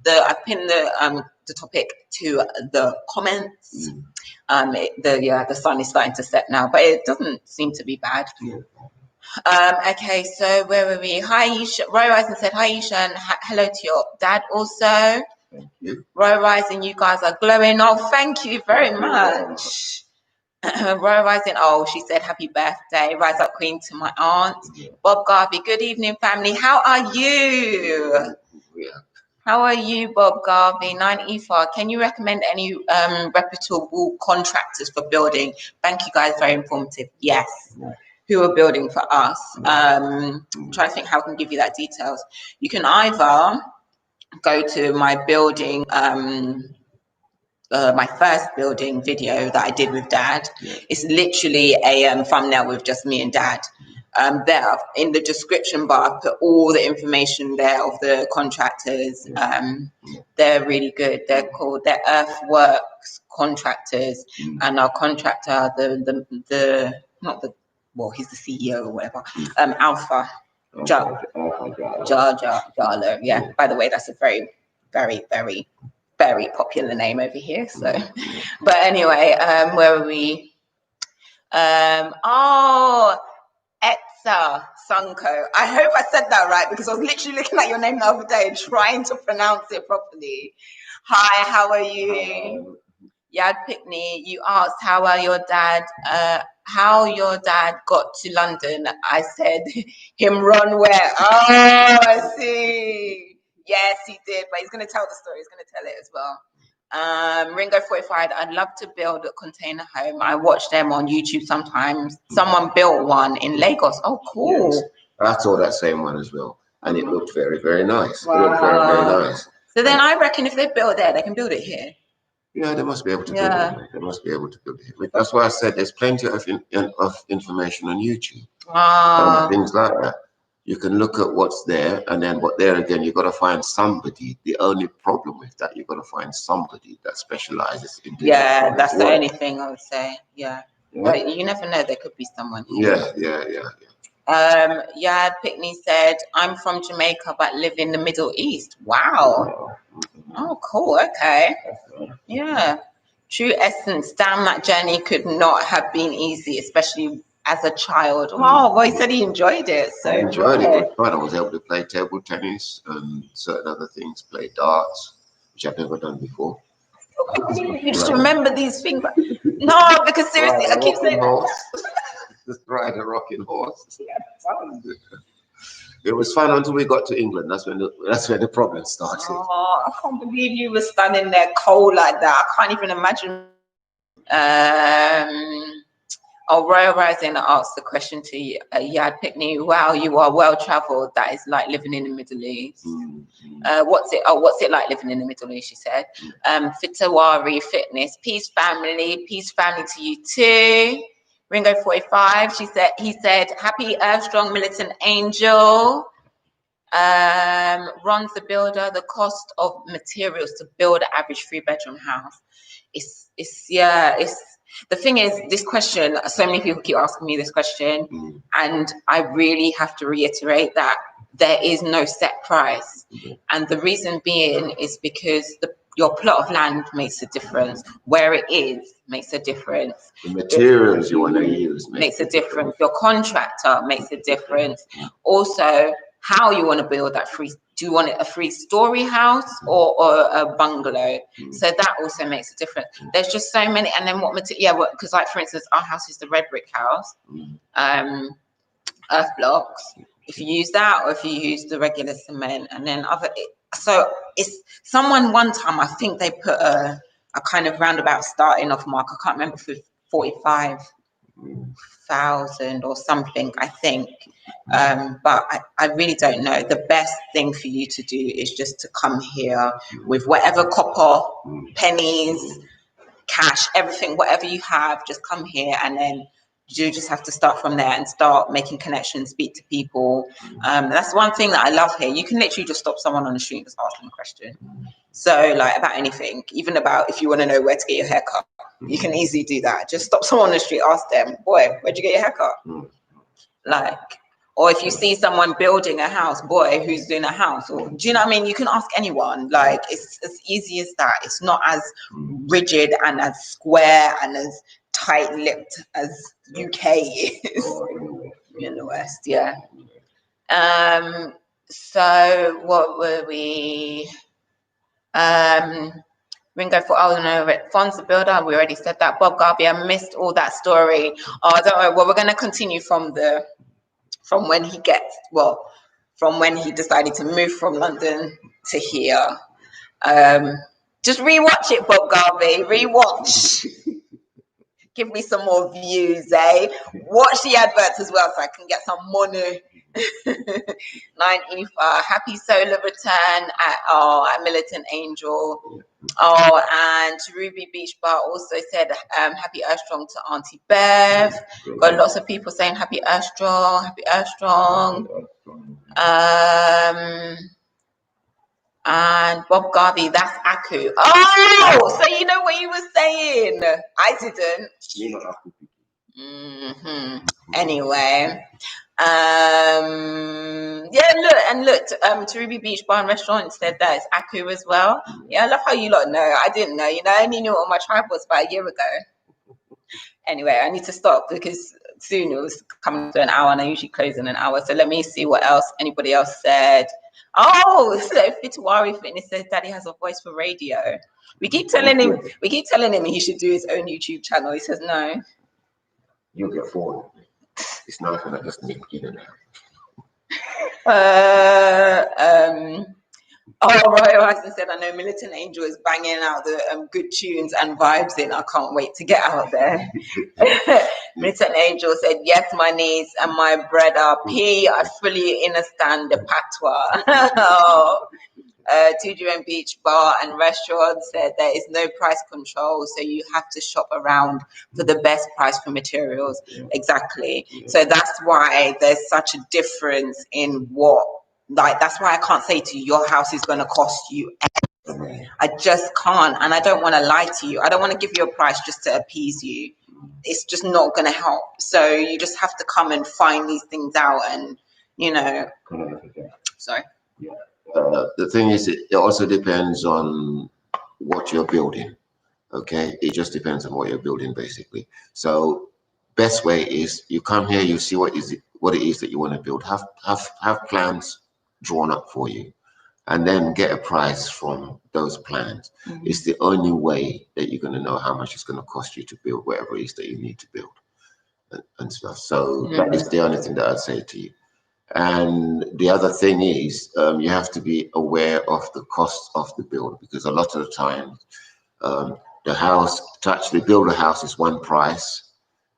I pinned the topic to the comments. The sun is starting to set now, but it doesn't seem to be bad. Okay, so where were we? Hi, Isha. Roy Rising said, hi, Isha, and hello to your dad also. Thank you. Roy Rising, you guys are glowing. Oh, thank you very much. Roy Rising, oh, she said, happy birthday. Rise up, Queen, to my aunt. Bob Garvey, good evening, family. How are you? How are you, Bob Garvey? 9E4, can you recommend any reputable contractors for building? Thank you, guys. Very informative. Yes. Who are building for us? I'm trying to think how I can give you that details. You can either go to my building, my first building video that I did with Dad. It's literally a thumbnail with just me and Dad. There in the description bar, I put all the information there of the contractors. They're really good. They're called Earthwork contractors, and our contractor, he's the CEO or whatever. Alpha Jallow. Yeah. By the way, that's a very, very, very, very popular name over here. So, but anyway, where are we? Etsa Sunko. I hope I said that right because I was literally looking at your name the other day trying to pronounce it properly. Hi, how are you? Yad Pickney, you asked how your dad got to London. I said him run where? Oh, I see. Yes, he did, but he's going to tell the story. He's going to tell it as well. Ringo 45, I'd love to build a container home. I watch them on YouTube sometimes. Someone built one in Lagos. Oh, cool. Yes. I saw that same one as well. And it looked very, very nice. Wow. It looked very, very nice. So then I reckon if they build there, they can build it here. Yeah, they must be able to build it. They must be able to build it. That's why I said there's plenty of information on YouTube. Things like that. You can look at what's there, and then but there again, you've got to find somebody. The only problem with that, you've got to find somebody that specializes in doing that's the only thing I would say. Yeah. But you never know, there could be someone here. Yeah. Pickney said, I'm from Jamaica but live in the Middle East. Wow. Oh, cool. Okay. Yeah. True essence. Damn, that journey could not have been easy, especially as a child. Oh, well, he said he enjoyed it. So I enjoyed it. But I was able to play table tennis and certain other things, play darts, which I've never done before. You just remember these things. No, because seriously, I keep saying just ride a rocking horse. It was fun until we got to England. That's when the problem started. Oh, I can't believe you were standing there cold like that. I can't even imagine. Royal Rising asked the question to Yad Pickney. Wow, you are well traveled. That is like living in the Middle East. What's it like living in the Middle East? She said. Fitawari Fitness, peace family to you too. Ringo 45. He said, happy Earth Strong Militant Angel. Ron's the builder. The cost of materials to build an average 3-bedroom house. The thing is, this question, so many people keep asking me this question, and I really have to reiterate that there is no set price. And the reason being is because your plot of land makes a difference. Where it is makes a difference. The materials you want to use makes a difference. Your contractor makes a difference. Also, how you want to build that free. Do you want it a 3-story house or a bungalow? So that also makes a difference. There's just so many. And then what material? Yeah, because like for instance, our house is the red brick house, earth blocks. If you use that, or if you use the regular cement, and then other. So it's someone one time, I think they put a kind of roundabout starting off mark. I can't remember for 45,000 or something, I think. But I really don't know. The best thing for you to do is just to come here with whatever copper, pennies, cash, everything, whatever you have, just come here, and then you just have to start from there and start making connections, speak to people. That's one thing that I love here. You can literally just stop someone on the street and just ask them a question. So like about anything, even about if you want to know where to get your haircut, you can easily do that. Just stop someone on the street, ask them, boy, where'd you get your haircut? Like, or if you see someone building a house, boy, who's doing a house? Or, do you know what I mean? You can ask anyone. Like, it's as easy as that. It's not as rigid and as square and as tight-lipped as UK is in the West, yeah. So what were we? Ringo for Fonz the Builder, we already said that. Bob Garvey, I missed all that story. Oh, don't worry. Well, we're going to continue from when he decided to move from London to here. Just rewatch it, Bob Garvey. Rewatch. Give me some more views, eh? Watch the adverts as well so I can get some money. 9 Eva, happy solar return at Militant Angel. Oh, and Ruby Beach Bar also said happy Earth Strong to Auntie Bev. Got lots of people saying happy Earth Strong, happy Earth Strong. And Bob Garvey, that's Aku. Oh, so you know what you were saying? I didn't. Anyway. Look, Ruby Beach Bar and Restaurant said that it's Aku as well. Yeah, I love how you lot know. I didn't know, I only knew what my tribe was about a year ago. Anyway, I need to stop because soon it was coming to an hour and I usually close in an hour. So let me see what else anybody else said. Oh, so Fitwari Fitness says Daddy has a voice for radio. We keep telling him he should do his own YouTube channel. He says no. You'll get forward. It's not gonna just nip in and out. Royal Hudson said, I know Militant Angel is banging out the good tunes and vibes in. I can't wait to get out there. Militant Angel said, yes, my niece and my brother P are fully understand the patois. Tudor Beach Bar and Restaurant said there is no price control, so you have to shop around for the best price for materials. Exactly. So that's why there's such a difference in that's why I can't say to you, your house is going to cost you X. I just can't, and I don't want to lie to you. I don't want to give you a price just to appease you. It's just not going to help. So you just have to come and find these things out and, sorry. Yeah. The thing is, it also depends on what you're building. Okay, it just depends on what you're building, basically. So, best way is you come here, you see what it is that you want to build. Have plans drawn up for you, and then get a price from those plans. It's the only way that you're going to know how much it's going to cost you to build whatever it is that you need to build and stuff. So that is the only thing that I'd say to you. And the other thing is you have to be aware of the cost of the build, because a lot of the time the house, to actually build a house is one price,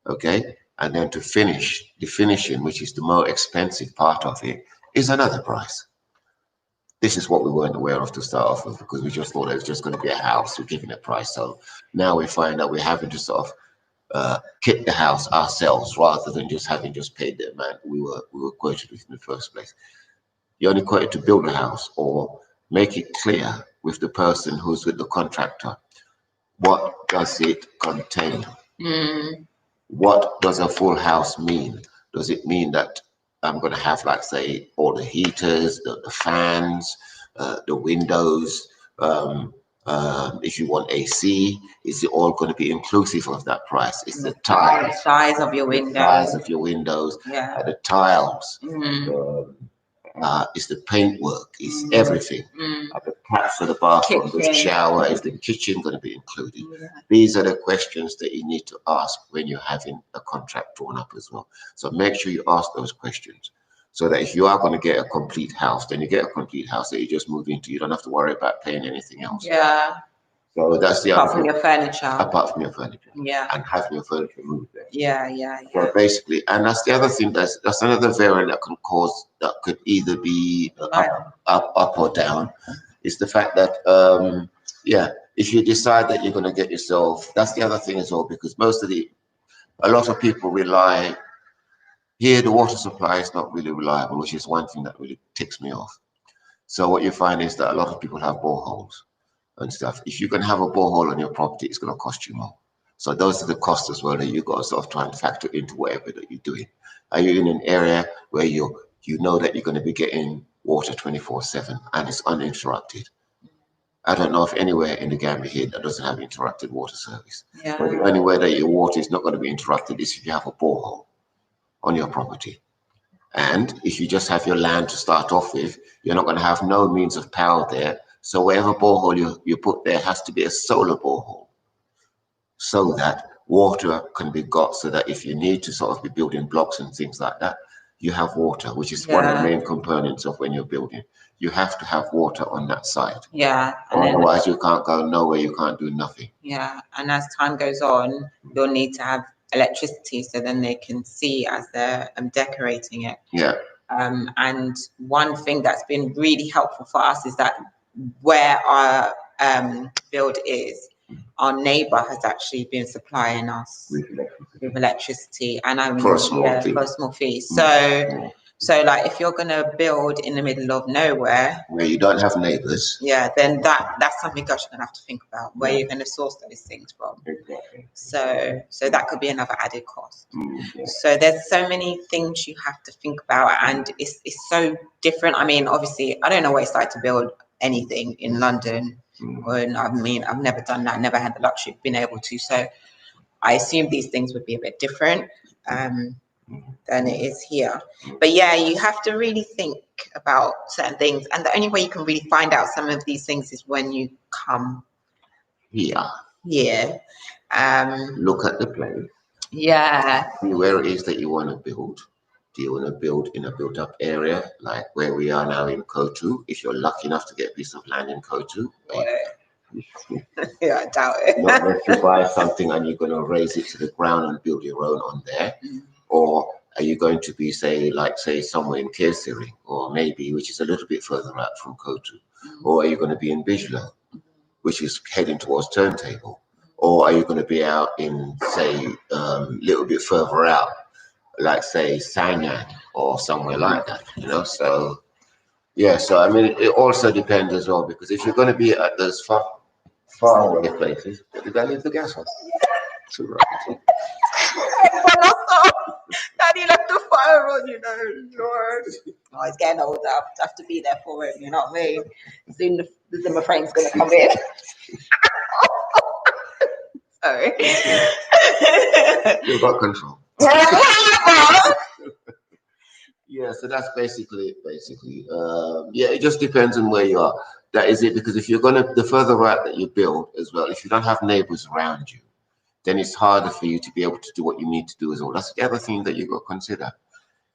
okay? And then to finish, the finishing, which is the more expensive part of it, is another price. This is what we weren't aware of to start off with, because we just thought it was just going to be a house, we're giving a price. So now we find that we're having to sort of kit the house ourselves rather than just having paid the amount we were quoted with in the first place. You're only quoted to build a house, or make it clear with the person who's with the contractor. What does it contain? What does a full house mean? Does it mean that I'm going to have, like, say, all the heaters, the fans, the windows? If you want AC, is it all going to be inclusive of that price? It's the tiles, the size of your windows, the tiles, yeah, the tiles, It's the paint work, it's everything. The taps for the bathroom, the shower, is the kitchen going to be included? These are the questions that you need to ask when you're having a contract drawn up as well. So make sure you ask those questions, so that if you are going to get a complete house, then you get a complete house that you just move into. You don't have to worry about paying anything else. Yeah. So that's the apart from your furniture. Apart from your furniture. Yeah. And having your furniture moved there. Yeah. So basically, and that's the other thing. That's another variant that can cause, that could either be up or down. Is the fact that if you decide that you're going to get yourself, that's the other thing as well, because a lot of people rely. Here, the water supply is not really reliable, which is one thing that really ticks me off. So what you find is that a lot of people have boreholes and stuff. If you can have a borehole on your property, it's going to cost you more. So those are the costs as well that you've got to sort of try and factor into whatever that you're doing. Are you in an area where you know that you're going to be getting water 24/7 and it's uninterrupted? I don't know of anywhere in the Gambia here that doesn't have interrupted water service. Yeah. But the only way that your water is not going to be interrupted is if you have a borehole on your property. And if you just have your land to start off with, you're not going to have no means of power there. So whatever borehole you put there has to be a solar borehole, so that water can be got, so that if you need to sort of be building blocks and things like that, you have water, which is one of the main components of when you're building. You have to have water on that side. Yeah. Otherwise, you can't go nowhere, you can't do nothing. Yeah. And as time goes on, you'll need to have electricity, so then they can see as they're decorating it. Yeah. And one thing that's been really helpful for us is that where our build is, our neighbour has actually been supplying us with electricity, and for a small fee. So like if you're gonna build in the middle of nowhere where you don't have neighbours, then that's something else you're gonna have to think about, where you're gonna source those things from. Exactly. So that could be another added cost. So there's so many things you have to think about, and it's so different. I mean, obviously, I don't know what it's like to build anything in London, I've never done that, never had the luxury of being able to. So I assume these things would be a bit different than it is here. But yeah, you have to really think about certain things, and the only way you can really find out some of these things is when you come here. Look at the place. Yeah. See where it is that you want to build. Do you want to build in a built-up area like where we are now in Kotu? If you're lucky enough to get a piece of land in Kotu, I doubt it. Not unless you buy something and you're going to raise it to the ground and build your own on there. Or are you going to be, say somewhere in Kesiri, or maybe, which is a little bit further out from Kotu? Or are you going to be in Bijlo, which is heading towards Turntable? Or are you going to be out in, say, a little bit further out, like, say, Sanyang or somewhere like that, So, yeah, so, I mean, it also depends as well, because if you're going to be at those far away places, did I leave the gas on? Too right. Daddy left the fire on, Lord. Oh, he's getting older. I have to be there for him, you know what I mean? Soon the Zimmer frame's going to come in. Sorry. You've got control. Yeah, so that's basically it. It just depends on where you are. That is it, because if you're the further out that you build as well, if you don't have neighbors around you, then it's harder for you to be able to do what you need to do as well. That's the other thing that you've got to consider.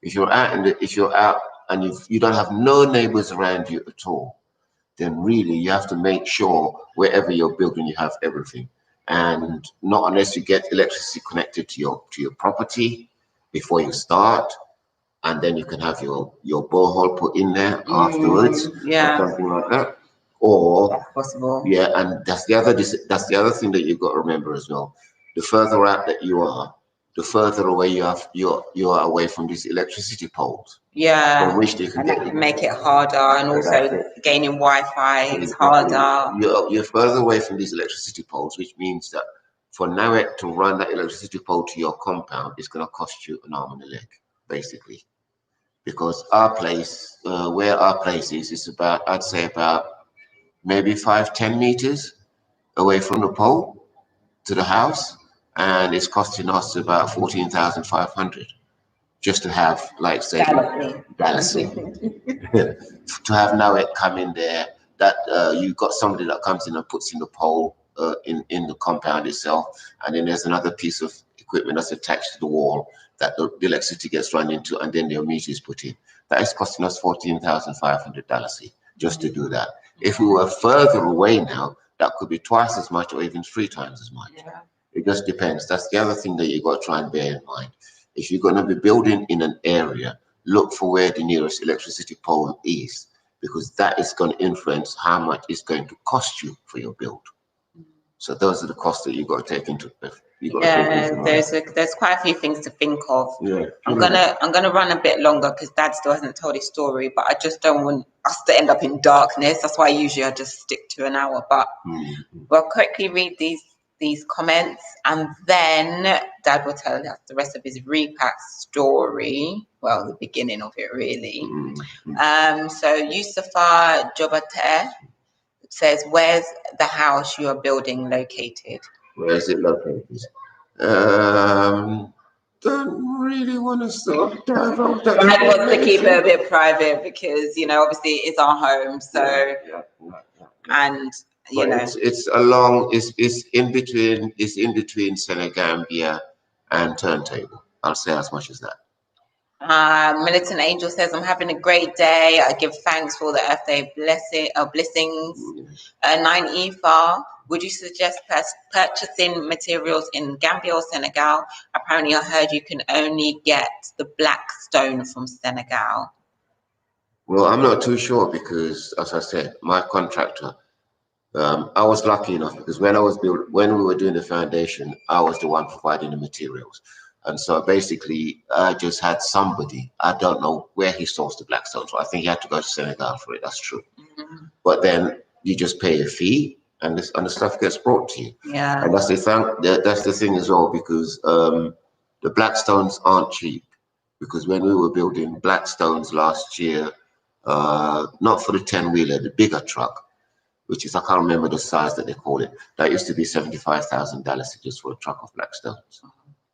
If you're out and you don't have no neighbors around you at all, then really you have to make sure wherever you're building you have everything. And not unless you get electricity connected to your property before you start, and then you can have your borehole put in there afterwards, or something like that. Or that's possible. Yeah, and that's the other thing that you've got to remember as well. The further out that you are, the further away you are away from these electricity poles. Yeah, from which they can make it harder, and also gaining Wi-Fi is harder. You're further away from these electricity poles, which means that for NAWEC to run that electricity pole to your compound, it's going to cost you an arm and a leg, basically. Because our place, where our place is about, I'd say about maybe 5-10 meters away from the pole to the house, and it's costing us about 14,500 just to have, like, say, Galaxy. To have Nawet come in there, that you've got somebody that comes in and puts in the pole in the compound itself, and then there's another piece of equipment that's attached to the wall that the electricity gets run into, and then the meter is put in. That is costing us $14,500 just to do that. If we were further away now, that could be twice as much or even 3 times as much. Yeah. It just depends. That's the other thing that you got to try and bear in mind. If you're going to be building in an area, look for where the nearest electricity pole is, because that is going to influence how much it's going to cost you for your build. So those are the costs that you've got to take into account. There's quite a few things to think of. Yeah, I'm gonna run a bit longer because Dad still hasn't told his story, but I just don't want us to end up in darkness. That's why usually I just stick to an hour. But we'll quickly read these comments, and then Dad will tell us the rest of his repack story. Well, the beginning of it, really. So Yusufa Jobate says, "Where's the house you are building located?" Where is it located? Don't really want to sort of dive off that. I want to keep it a bit private because, you know, obviously it's our home. So, and you know, it's in between Senegambia and Turntable. I'll say as much as that. Militant Angel says, "I'm having a great day. I give thanks for the Earth Day blessings." 9EFA, would you suggest purchasing materials in Gambia or Senegal? Apparently, I heard you can only get the black stone from Senegal. Well, I'm not too sure because, as I said, my contractor, I was lucky enough because when we were doing the foundation, I was the one providing the materials. And so basically, I just had somebody, I don't know where he sourced the black stone. So I think he had to go to Senegal for it. That's true. But then you just pay a fee and the stuff gets brought to you. Yeah. And that's the thing as well, because the black stones aren't cheap. Because when we were building black stones last year, not for the 10-wheeler, the bigger truck, which is, I can't remember the size that they call it. That used to be $75,000 just for a truck of black stones.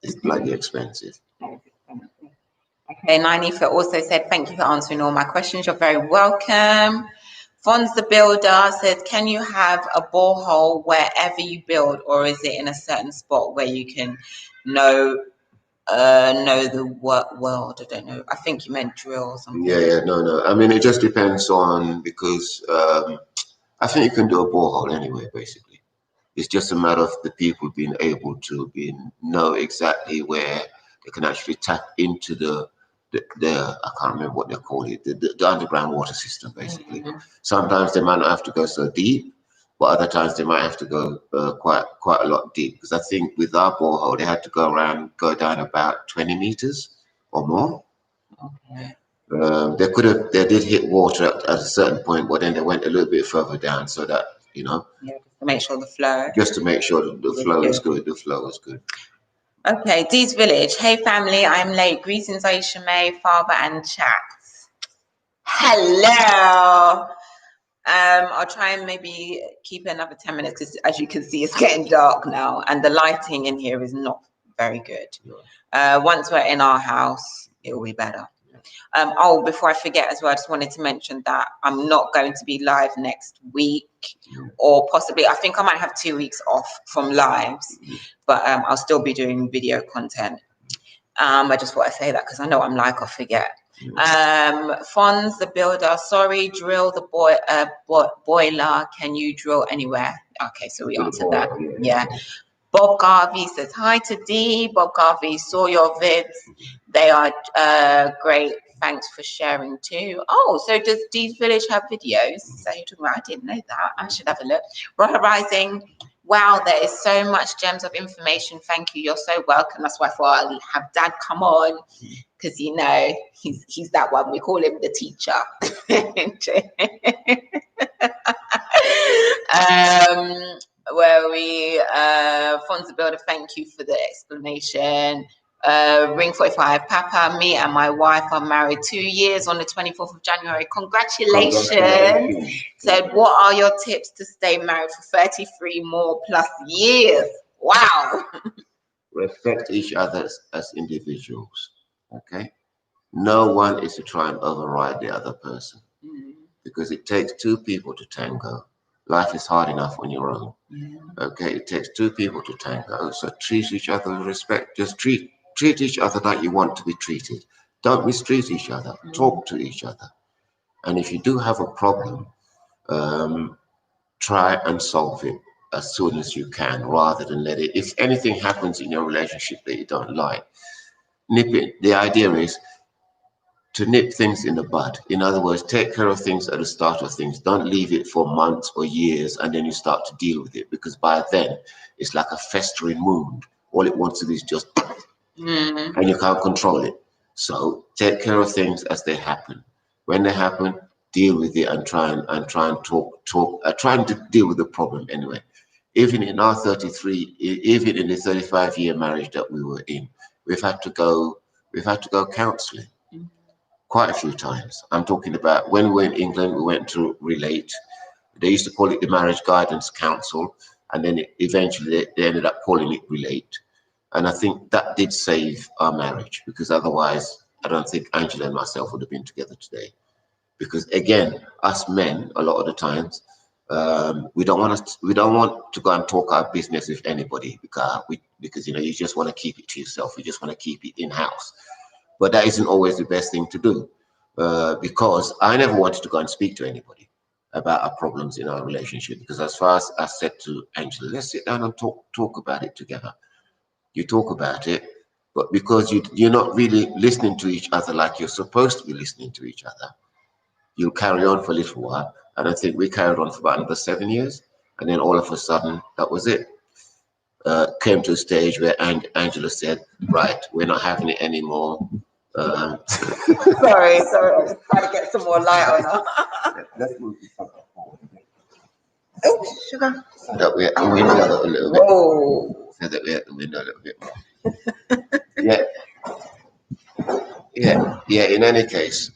It's bloody expensive. Okay, Naifa also said, "Thank you for answering all my questions. You're very welcome." Fons the Builder said, "Can you have a borehole wherever you build, or is it in a certain spot where you can know the world?" I don't know. I think you meant drill or something. No. I mean, it just depends on, because I think you can do a borehole anyway, basically. It's just a matter of the people being able to know exactly where they can actually tap into the I can't remember what they call it, the underground water system, basically. Sometimes they might not have to go so deep, but other times they might have to go quite a lot deep. Because I think with our borehole, they had to go down about 20 meters or more. Okay. They did hit water at a certain point, but then they went a little bit further down so that, you know. Yeah, to make sure the flow. Just to make sure that the flow is good. The flow is good. Okay, Dee's Village. Hey family, I'm late. Greetings, Aisha May, father and chat. Hello. I'll try and maybe keep it another 10 minutes because, as you can see, it's getting dark now and the lighting in here is not very good. Once we're in our house, it will be better. Before I forget as well, I just wanted to mention that I'm not going to be live next week, or possibly, I think I might have 2 weeks off from lives, but I'll still be doing video content. I just want to say that because I know I'm like, I'll forget. Fons the Builder, sorry, drill the boiler. Can you drill anywhere? Okay, so we answered that. Yeah. Bob Garvey says, "Hi to Dee. Bob Garvey, saw your vids. They are great. Thanks for sharing too." Oh, so does Dee's Village have videos? So you're talking about, I didn't know that. I should have a look. Roger Rising, wow, there is so much gems of information. Thank you. You're so welcome. That's why I thought I'll have Dad come on, because, you know, he's that one. We call him the teacher. Fons the Builder, thank you for the explanation. Ring 45, Papa, me and my wife are married 2 years on the 24th of January. Congratulations. Said, what are your tips to stay married for 33 more plus years? Wow. Respect each other as individuals, okay? No one is to try and override the other person, because it takes two people to tango. Life is hard enough on your own. Okay, it takes two people to tango. So treat each other with respect. Just treat each other like you want to be treated. Don't mistreat each other. Talk to each other. And if you do have a problem, try and solve it as soon as you can, rather than let it. If anything happens in your relationship that you don't like, nip it. The idea is to nip things in the bud. In other words, take care of things at the start of things. Don't leave it for months or years and then you start to deal with it, because by then it's like a festering wound. All it wants to do is just, and you can't control it. So take care of things as they happen. When they happen, deal with it and try and talk. Try and deal with the problem anyway. Even in our 33, even in the 35-year marriage that we were in, we've had to go counselling quite a few times. I'm talking about when we were in England, we went to Relate. They used to call it the Marriage Guidance Council, and then eventually they ended up calling it Relate. And I think that did save our marriage, because otherwise I don't think Angela and myself would have been together today. Because again, us men, a lot of the times, we don't want to go and talk our business with anybody, because you just want to keep it to yourself. You just want to keep it in house. But that isn't always the best thing to do, because I never wanted to go and speak to anybody about our problems in our relationship, because as far as I said to Angela, let's sit down and talk about it together. You talk about it, but because you're not really listening to each other like you're supposed to be listening to each other, you'll carry on for a little while. And I think we carried on for about another 7 years, and then all of a sudden that was it. Came to a stage where Angela said, right, we're not having it anymore. Sorry, I'm just trying to get some more light on her. Let's move this up forward. Oh, sugar. So that we're at the window a little bit. Whoa. So that we're at the window a little bit more. Yeah. In any case,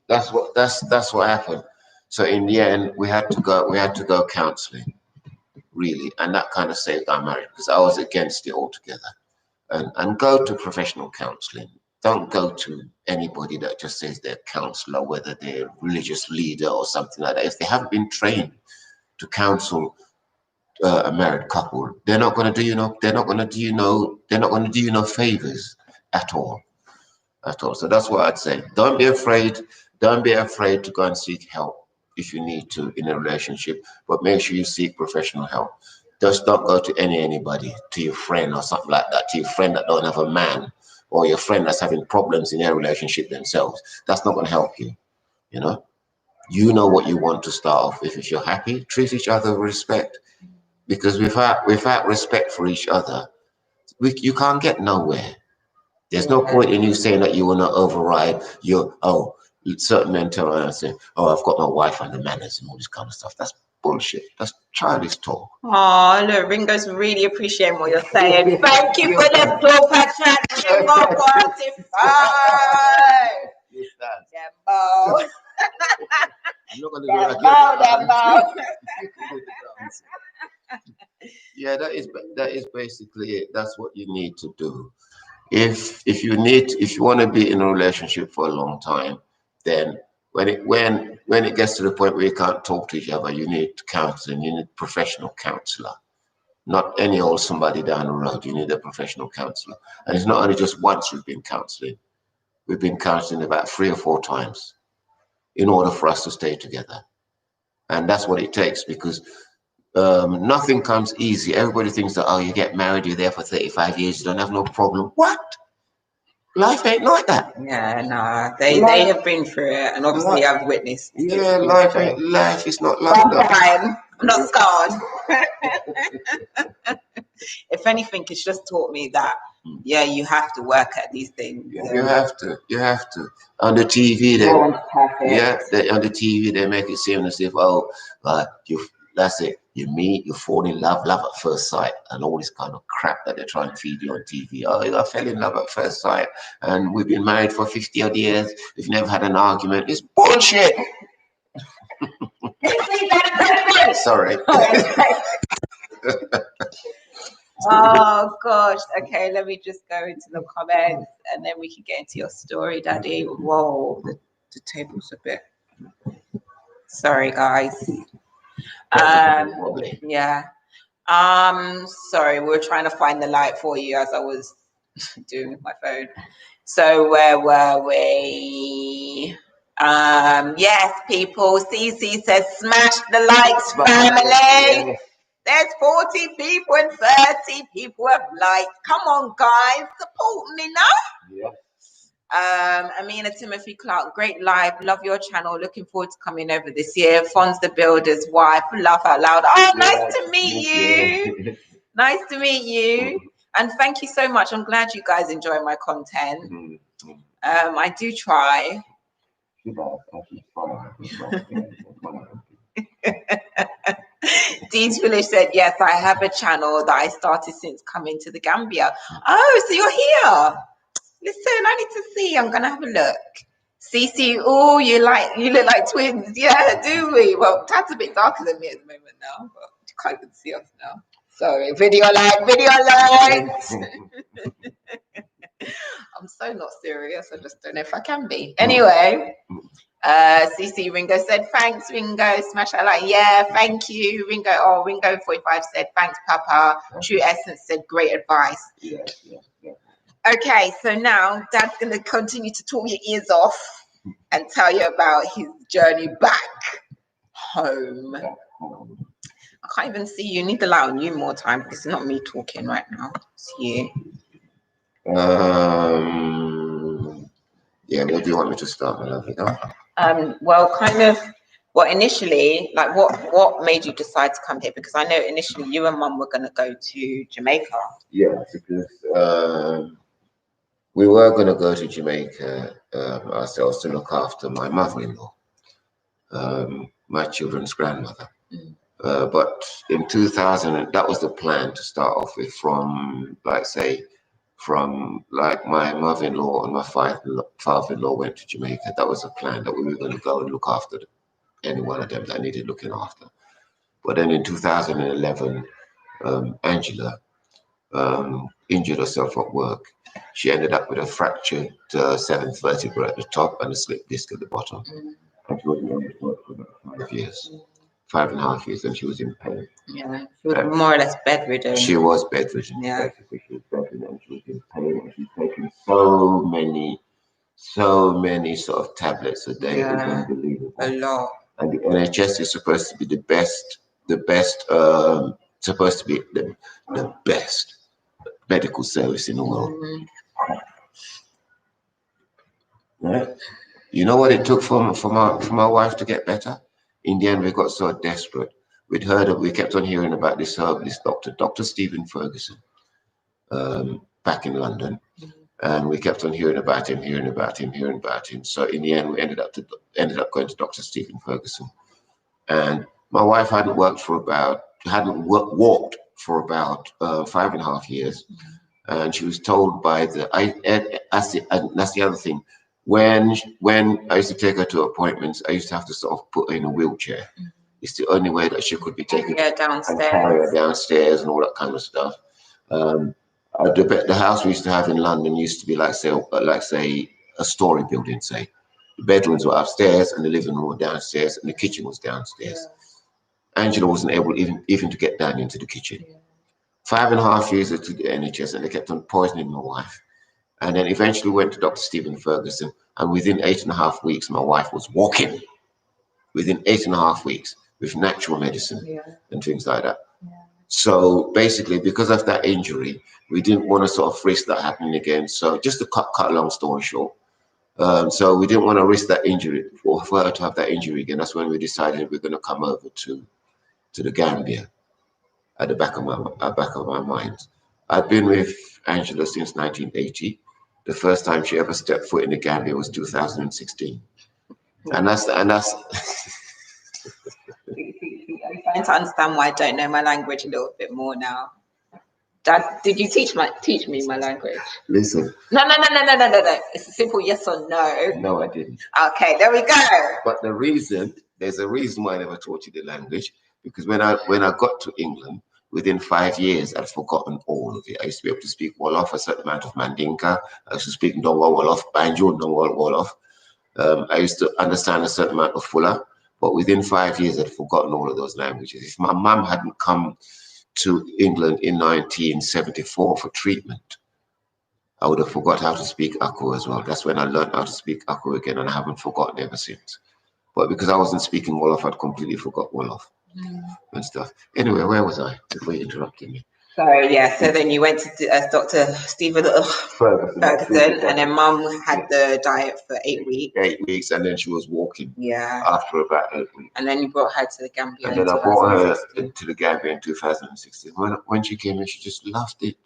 that's what happened. So in the end, we had to go counselling, really, and that kind of saved our marriage, because I was against it altogether. And go to professional counselling. Don't go to anybody that just says they're a counsellor, whether they're a religious leader or something like that. If they haven't been trained to counsel a married couple, they're not going to do you no favors at all. So that's what I'd say. Don't be afraid to go and seek help if you need to in a relationship, but make sure you seek professional help. Just don't go to anybody, to your friend or something like that, to your friend that don't have a man, or your friend that's having problems in their relationship themselves. That's not going to help you. You know what you want to start off with. If you're happy, treat each other with respect, because without respect for each other, you can't get nowhere. There's no point in you saying that you want to override certain men tell me and say, I've got my wife and the manners and all this kind of stuff. That's bullshit. That's childish talk. Oh, look, Ringo's really appreciating what you're saying. Thank you for the super chat. More positive vibe. Yes, that's. Dembo. I'm not going to do Dembo. Yeah, that is basically it. That's what you need to do. If you want to be in a relationship for a long time, then when it gets to the point where you can't talk to each other, you need counseling. You need a professional counselor, not any old somebody down the road. You need a professional counselor, and it's not only just once we've been counseling. We've been counseling about 3 or 4 times in order for us to stay together, and that's what it takes, because nothing comes easy. Everybody thinks that, you get married, you're there for 35 years, you don't have no problem. What? Life ain't like that. Yeah, no, they have been through it, and obviously I've witnessed. Yeah, life is not like that. I'm not scarred. If anything, it's just taught me that you have to work at these things. You have to. On the TV, on the TV they make it seem as if that's it. You meet, you fall in love at first sight, and all this kind of crap that they're trying to feed you on TV. I fell in love at first sight, and we've been married for 50 odd years. We've never had an argument. It's bullshit. Sorry. Oh gosh. Okay, let me just go into the comments and then we can get into your story, Daddy. Whoa, the table's a bit. Sorry, guys. Yeah. Sorry, we were trying to find the light for you as I was doing with my phone. So where were we? Yes, people. CC says smash the likes, family. There's 40 people and 30 people have liked. Come on, guys, support me now. Amina Timothy Clark, great live. Love your channel. Looking forward to coming over this year. Fonz the Builder's wife. Laugh out loud. Oh, nice to meet you. Nice to meet you. And thank you so much. I'm glad you guys enjoy my content. I do try. Dean's Village said, yes, I have a channel that I started since coming to the Gambia. Oh, so you're here. Listen, I need to see. I'm gonna have a look. Cece, oh, you look like twins. Yeah, do we? Well, Tad's a bit darker than me at the moment now, but you can't even see us now. Sorry, video light. I'm so not serious. I just don't know if I can be. Anyway, CC Ringo said, thanks, Ringo. Smash that like, yeah, thank you, Ringo. Oh, Ringo 45 said, thanks, Papa. True Essence said, great advice. Yeah. Okay, so now Dad's going to continue to talk your ears off and tell you about his journey back home. I can't even see you. Need to allow you more time because it's not me talking right now. It's you. Yeah, where do you want me to start, my lovely? Well, initially, like what made you decide to come here? Because I know initially you and Mum were going to go to Jamaica. Yeah, because we were going to go to Jamaica ourselves to look after my mother-in-law, my children's grandmother. But in 2000, that was the plan to start off with from my mother-in-law and my father-in-law went to Jamaica. That was the plan, that we were going to go and look after any one of them that needed looking after. But then in 2011, Angela injured herself at work. She ended up with a fractured 7th vertebra at the top and a slipped disc at the bottom. And she wasn't able to work for about 5 years. 5.5 years, and she was in pain. Yeah, she was more or less bedridden. She was bedridden. Yeah. Basically, she was bedridden and she was in pain, and she's taking so many sort of tablets a day. Yeah. It was unbelievable. A lot. And the NHS is supposed to be the best medical service in the world. Right? You know what it took for my wife to get better? In the end, we got so desperate. We kept on hearing about this herbalist doctor, Dr. Stephen Ferguson, back in London. And we kept on hearing about him. So in the end, we ended up going to Dr. Stephen Ferguson. And my wife hadn't walked for about 5.5 years. And she was told by that's the other thing. When I used to take her to appointments, I used to have to sort of put her in a wheelchair. It's the only way that she could be taken downstairs. And carry her downstairs and all that kind of stuff. The house we used to have in London used to be like say a story building. Say the bedrooms were upstairs and the living room was downstairs and the kitchen was downstairs. Yeah. Angela wasn't able even to get down into the kitchen. Yeah. 5.5 years to the NHS, and they kept on poisoning my wife. And then eventually went to Dr. Stephen Ferguson, and within 8.5 weeks, my wife was walking. Within 8.5 weeks, with natural medicine and things like that. Yeah. So basically, because of that injury, we didn't want to sort of risk that happening again. So just to cut a long story short, so we didn't want to risk that injury for her to have that injury again. That's when we decided we're going to come over to the Gambia. At the back of my mind, I've been with Angela since 1980. The first time she ever stepped foot in the Gambia was 2016, and that's. Are you trying to understand why I don't know my language a little bit more now? Dad, did you teach me my language? Listen. No. It's a simple yes or no. No, I didn't. Okay, there we go. But there's a reason why I never taught you the language, because when I got to England, Within 5 years, I'd forgotten all of it. I used to be able to speak Wolof, a certain amount of Mandinka. I used to speak Ndongo Wolof, Banjo, Ndongo Wolof. I used to understand a certain amount of Fula, but within 5 years, I'd forgotten all of those languages. If my mum hadn't come to England in 1974 for treatment, I would have forgot how to speak Akko as well. That's when I learned how to speak Akko again, and I haven't forgotten ever since. But because I wasn't speaking Wolof, I'd completely forgot Wolof and stuff. Anyway, where was I before you interrupted me? So so then you went to Dr. Stephen Ferguson, and then Mum had the diet for 8 weeks. 8 weeks, and then she was walking. Yeah. After about 8 weeks. And then you brought her to the Gambia. And then I brought her to the Gambia in 2016. When she came in, she just loved it.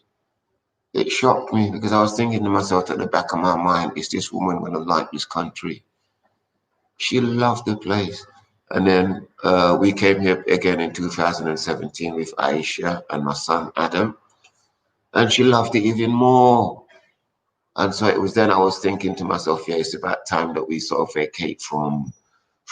It shocked me because I was thinking to myself at the back of my mind, is this woman going to like this country? She loved the place. And then we came here again in 2017 with Aisha and my son Adam, and she loved it even more. And so it was then I was thinking to myself, yeah, it's about time that we sort of vacate from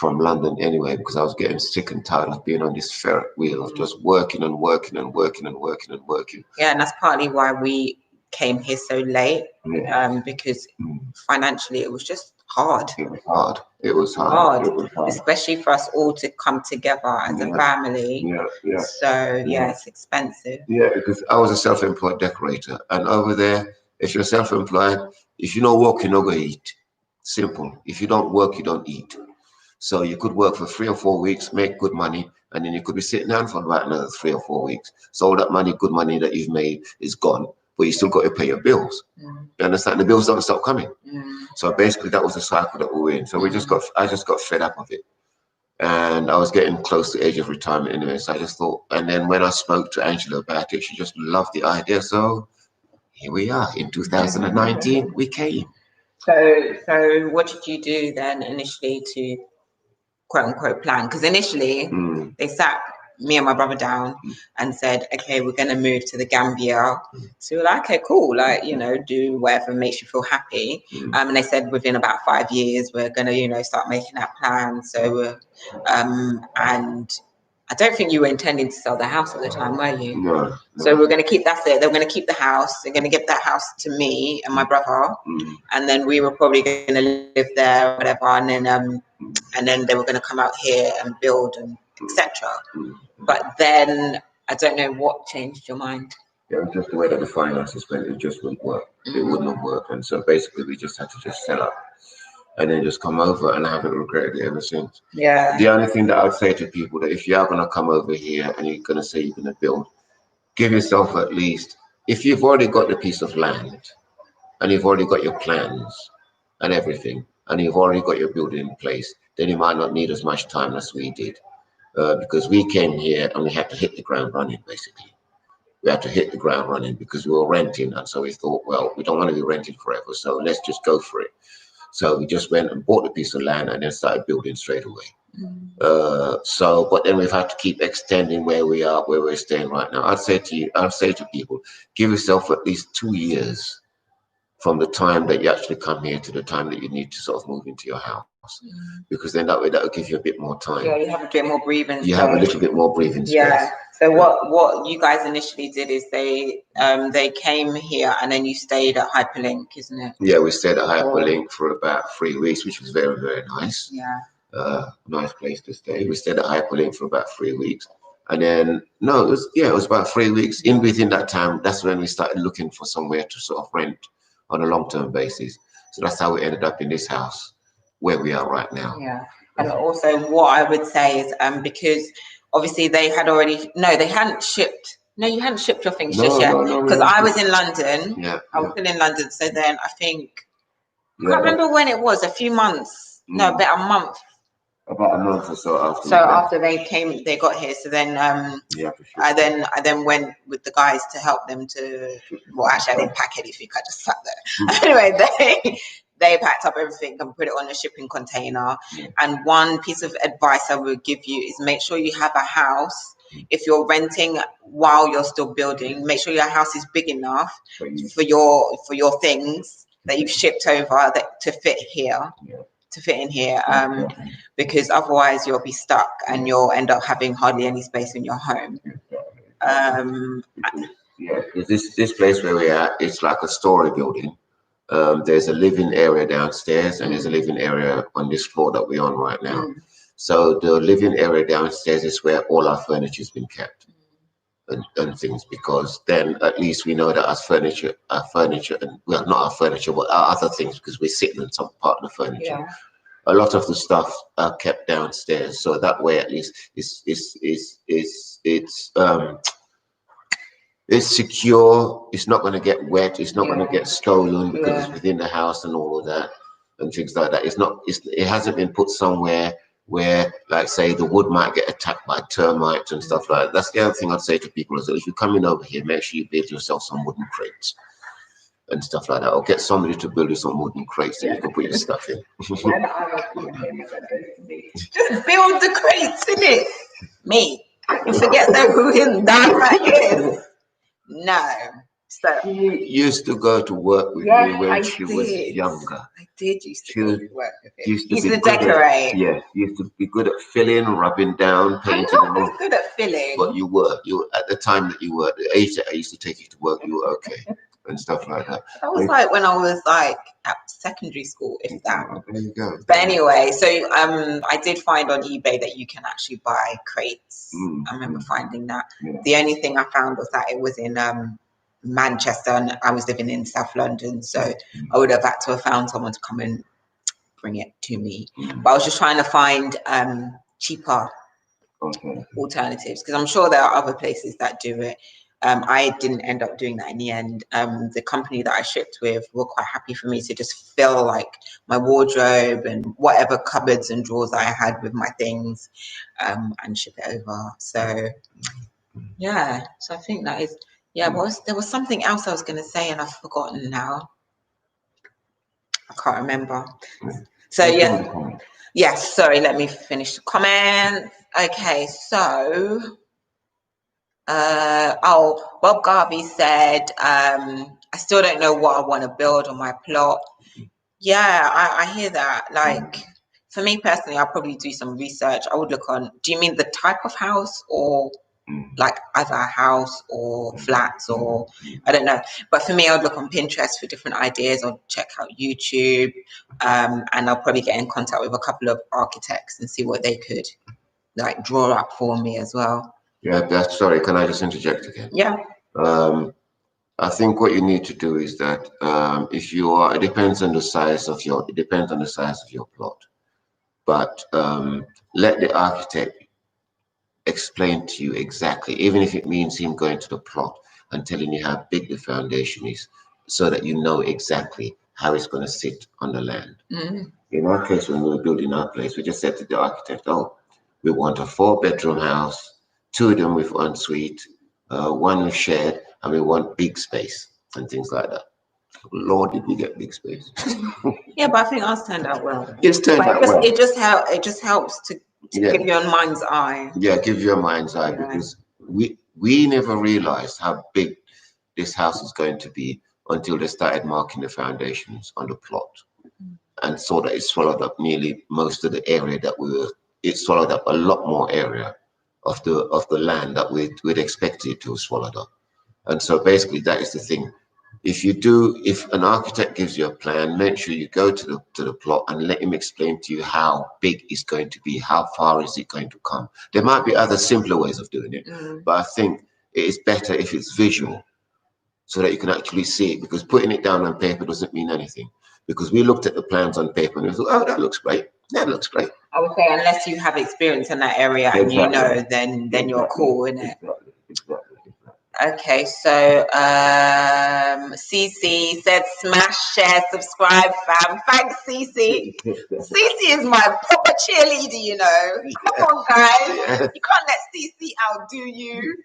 London anyway, because I was getting sick and tired of being on this ferret wheel of just working and working and working and working and working. Yeah, and that's partly why we came here so late, because financially it was just hard. It was hard. Especially for us all to come together as a family. So it's expensive. Yeah, because I was a self-employed decorator, and over there, if you're self-employed, if you don't work, you're not going to eat. Simple. If you don't work, you don't eat. So you could work for 3 or 4 weeks, make good money, and then you could be sitting down for about another 3 or 4 weeks. So all that money, good money that you've made is gone, but you still got to pay your bills. You understand? The bills don't stop coming. So basically that was the cycle that we were in. So I just got fed up of it. And I was getting close to the age of retirement anyway. So I just thought, and then when I spoke to Angela about it, she just loved the idea. So here we are in 2019, we came. So what did you do then initially to quote unquote plan? Because initially they sat me and my brother down and said, okay, we're going to move to the Gambia. So we're like, okay, cool, like, do whatever makes you feel happy. And they said within about 5 years we're going to start making that plan. So and I don't think you were intending to sell the house at the time, were you? No. So we're going to keep, that's it. They're going to keep the house. They're going to give that house to me and my brother. And then we were probably going to live there or whatever. And then they were going to come out here and build and etc. But then I don't know what changed your mind. Yeah, it was just the way that the finances went. It just wouldn't work. It wouldn't work. And so basically we just had to just sell up and then just come over, and I haven't regretted it ever since. Yeah. The only thing that I would say to people that if you are going to come over here and you're going to say you're going to build, give yourself at least, if you've already got the piece of land and you've already got your plans and everything, and you've already got your building in place, then you might not need as much time as we did. Because we came here and we had to hit the ground running, basically. We had to hit the ground running because we were renting. And so we thought, well, we don't want to be renting forever, so let's just go for it. So we just went and bought a piece of land and then started building straight away. But then we've had to keep extending where we're staying right now. I'd say to people, give yourself at least 2 years from the time that you actually come here to the time that you need to sort of move into your house. Because then that will give you a bit more time. Yeah, you have a bit more breathing space. You have a little bit more breathing space. Yeah. So what you guys initially did is they came here and then you stayed at Hyperlink, isn't it? Yeah, we stayed at Hyperlink for about 3 weeks, which was very, very nice. Yeah. Nice place to stay. We stayed at Hyperlink for about 3 weeks. And then it was about 3 weeks. Within that time, that's when we started looking for somewhere to sort of rent on a long-term basis. So that's how we ended up in this house where we are right now. Yeah. And also what I would say is because obviously they hadn't shipped. No, you hadn't shipped your things just yet. Because I was in London. Yeah. I was still in London. So then I think, I can't remember when it was, a few months. No, about a month. About a month or so after. So after they got here. So then I then went with the guys to help them to, well, actually I didn't pack anything, I just sat there. Anyway, they packed up everything and put it on a shipping container. And one piece of advice I would give you is make sure you have a house. If you're renting while you're still building, make sure your house is big enough for your things that you've shipped over to fit here. To fit in here, because otherwise you'll be stuck and you'll end up having hardly any space in your home. Yeah, this place where we're at, it's like a story building. There's a living area downstairs and there's a living area on this floor that we're on right now. So the living area downstairs is where all our furniture has been kept and things, because then at least we know that our furniture, and well, not our furniture, but our other things, because we're sitting on some part of the furniture. Yeah. A lot of the stuff are kept downstairs, so that way at least it's secure. It's not going to get wet. It's not going to get stolen because it's within the house and all of that and things like that. It hasn't been put somewhere where, like, say, the wood might get attacked by termites and stuff like that. That's the other thing I'd say to people is that if you're coming over here, make sure you build yourself some wooden crates and stuff like that, or get somebody to build you some wooden crates that you can put your stuff in. Just build the crates, innit? Me. You forget who him that is. No. So She used to go to work with me when she was younger. I did used to go to work with him. Used to decorate. Yes, used to be good at filling, rubbing down, painting. I'm not good at filling. But you were at the time that you were, the age that I used to take you to work, you were okay and stuff like that. That was like when I was like at secondary school, if that. There you go. But anyway, so I did find on eBay that you can actually buy crates. I remember finding that. Yeah. The only thing I found was that it was in Manchester, and I was living in South London, so I would have had to have found someone to come and bring it to me. But I was just trying to find cheaper alternatives, because I'm sure there are other places that do it. I didn't end up doing that in the end. The company that I shipped with were quite happy for me to just fill like my wardrobe and whatever cupboards and drawers I had with my things, and ship it over. So yeah, so I think that is, there was something else I was going to say and I've forgotten now. I can't remember. So yes, sorry, let me finish the comments. Okay, so Bob Garvey said, I still don't know what I want to build on my plot. Yeah, I hear that. Like, for me personally, I'll probably do some research. I would look on, do you mean the type of house, or like either a house or flats, or I don't know. But for me, I would look on Pinterest for different ideas, or check out YouTube, and I'll probably get in contact with a couple of architects and see what they could like draw up for me as well. Yeah, sorry, can I just interject again? Yeah. I think what you need to do is that if you are, it depends on the size of your plot, but let the architect explain to you exactly, even if it means him going to the plot and telling you how big the foundation is, so that you know exactly how it's going to sit on the land. In our case, when we were building our place, we just said to the architect, we want a 4-bedroom house, 2 of them with ensuite, 1 with shed, and we want big space and things like that. Lord, did we get big space? Yeah, but I think ours turned out well. It's turned out well. It just helps to give you a mind's eye. Yeah, give you a mind's eye, because we never realized how big this house is going to be until they started marking the foundations on the plot, and saw that it swallowed up nearly most of the area that it swallowed up a lot more area of the land that we'd expected it to have swallowed up. And so basically that is the thing. If an architect gives you a plan, make sure you go to the plot and let him explain to you how big it's going to be, how far is it going to come. There might be other simpler ways of doing it, but I think it is better if it's visual, so that you can actually see it, because putting it down on paper doesn't mean anything. Because we looked at the plans on paper and we thought, that looks great. That looks great. I would say unless you have experience in that area and you know, then you're cool, innit? Exactly. Okay, so Cece said smash, share, subscribe, fam. Thanks, Cece. Cece is my proper cheerleader, you know. Come on, guys. You can't let Cece outdo you.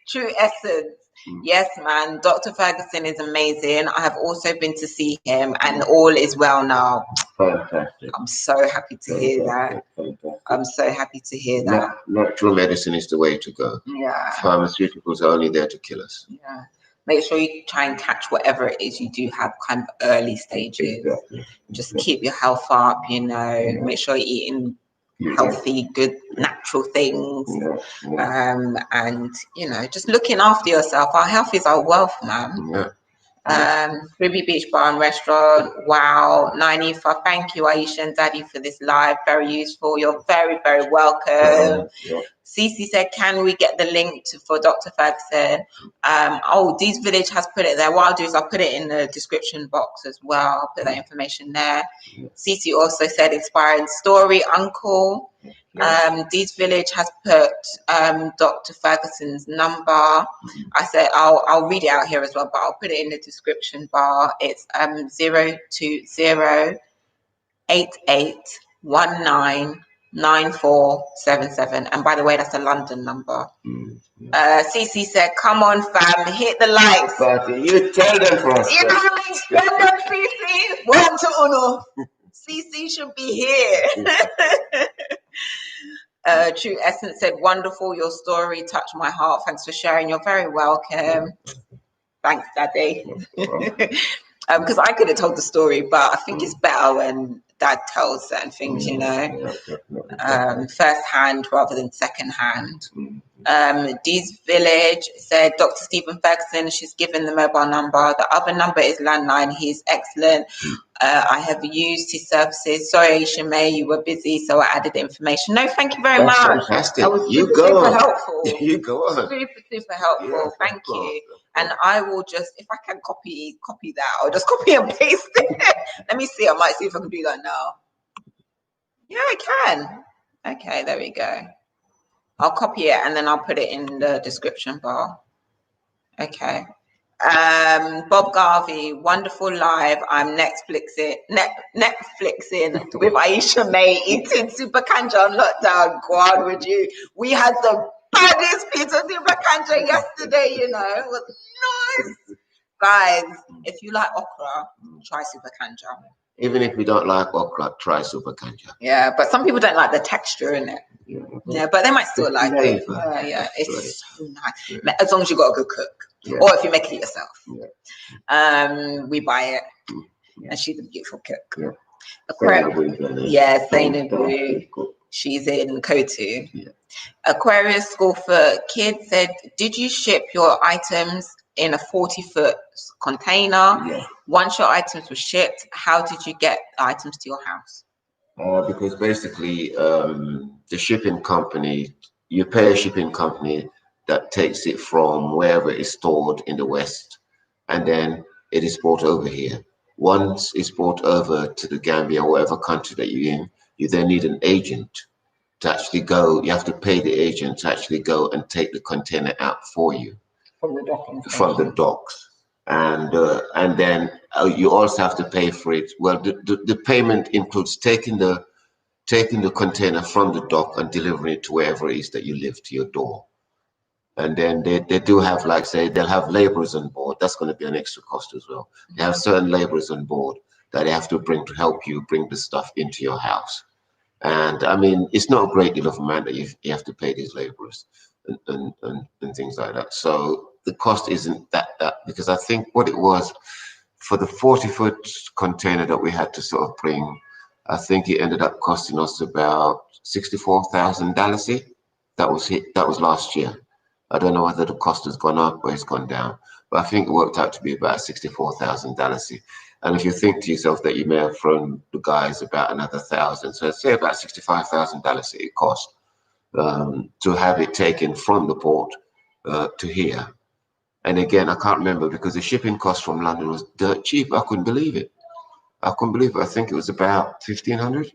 True essence. Yes, man. Dr. Ferguson is amazing. I have also been to see him, and all is well now. Fantastic. I'm so happy to hear that. I'm so happy to hear that. Natural medicine is the way to go. Yeah. Pharmaceuticals are only there to kill us. Yeah. Make sure you try and catch whatever it is you do have kind of early stages. Exactly. Just keep your health up, you know. Make sure you're eating healthy, good, natural things. And, you know, just looking after yourself. Our health is our wealth, man. Ruby Beach Bar and Restaurant. Wow. Nainifa, thank you, Aisha and Daddy, for this live. Very useful. You're very, very welcome. Cece said, can we get the link for Dr. Ferguson? Dees Village has put it there. What I'll do is I'll put it in the description box as well. I'll put that information there. Cece also said, inspiring story, uncle. Dees Village has put Dr. Ferguson's number. I said I'll read it out here as well, but I'll put it in the description bar. It's 020-8819-9477. And by the way, that's a London number. Cece said, come on, fam, hit the likes. You tell them for us. You know what I mean? Tell them, Cece. One to honor. Cece should be here. True Essence said, wonderful, your story touched my heart. Thanks for sharing. You're very welcome. Thanks, Daddy. Because I could have told the story, but I think it's better when Dad tells certain things, you know, first hand rather than second hand. Dee's Village said, Dr. Stephen Ferguson, she's given the mobile number. The other number is landline. He's excellent. I have used his services. Sorry, Aisha May, you were busy, so I added the information. No, thank you very much. Fantastic. That was super helpful. You go on. Super helpful. Thank you. And I will just, if I can copy that, I'll just copy and paste it. Let me see. I might see if I can do that now. Yeah, I can. Okay, there we go. I'll copy it and then I'll put it in the description bar. Okay. Bob Garvey, wonderful live. I'm Netflixing with Aisha May eating super kanja on lockdown. God, would you? We had the baddest pizza super kanja yesterday, you know. It was nice. Guys, if you like okra, try super kanja. Even if we don't like okra, try super kanja. Yeah, but some people don't like the texture in it. Yeah, but they might still like it. Yeah, it's so nice. As long as you got a good cook. Or if you make it yourself. We buy it. And she's a beautiful cook. Zainabu. She's in Kotu. Aquarius School for Kids said, did you ship your items in a 40-foot container? Once your items were shipped, how did you get items to your house? Because basically, the shipping company, you pay a shipping company that takes it from wherever it's stored in the West, and then it is brought over here. Once it's brought over to the Gambia or whatever country that you're in, you then need an agent to actually go. You have to pay the agent to actually go and take the container out for you from the docks. And then you also have to pay for it. Well, the payment includes taking the container from the dock and delivering it to wherever it is that you live, to your door. And then they do have, like, say, they'll have laborers on board. That's going to be an extra cost as well. They have certain laborers on board that they have to bring to help you bring the stuff into your house. And I mean, it's not a great deal of amount that you have to pay these laborers and things like that. So the cost isn't that because I think what it was for the 40-foot container that we had to sort of bring, I think it ended up costing us about $64,000. That was last year. I don't know whether the cost has gone up or it's gone down, but I think it worked out to be about $64,000. And if you think to yourself that you may have thrown the guys about another $1,000, so say about $65,000 it cost to have it taken from the port to here. And again, I can't remember because the shipping cost from London was dirt cheap. I couldn't believe it. I think it was about $1,500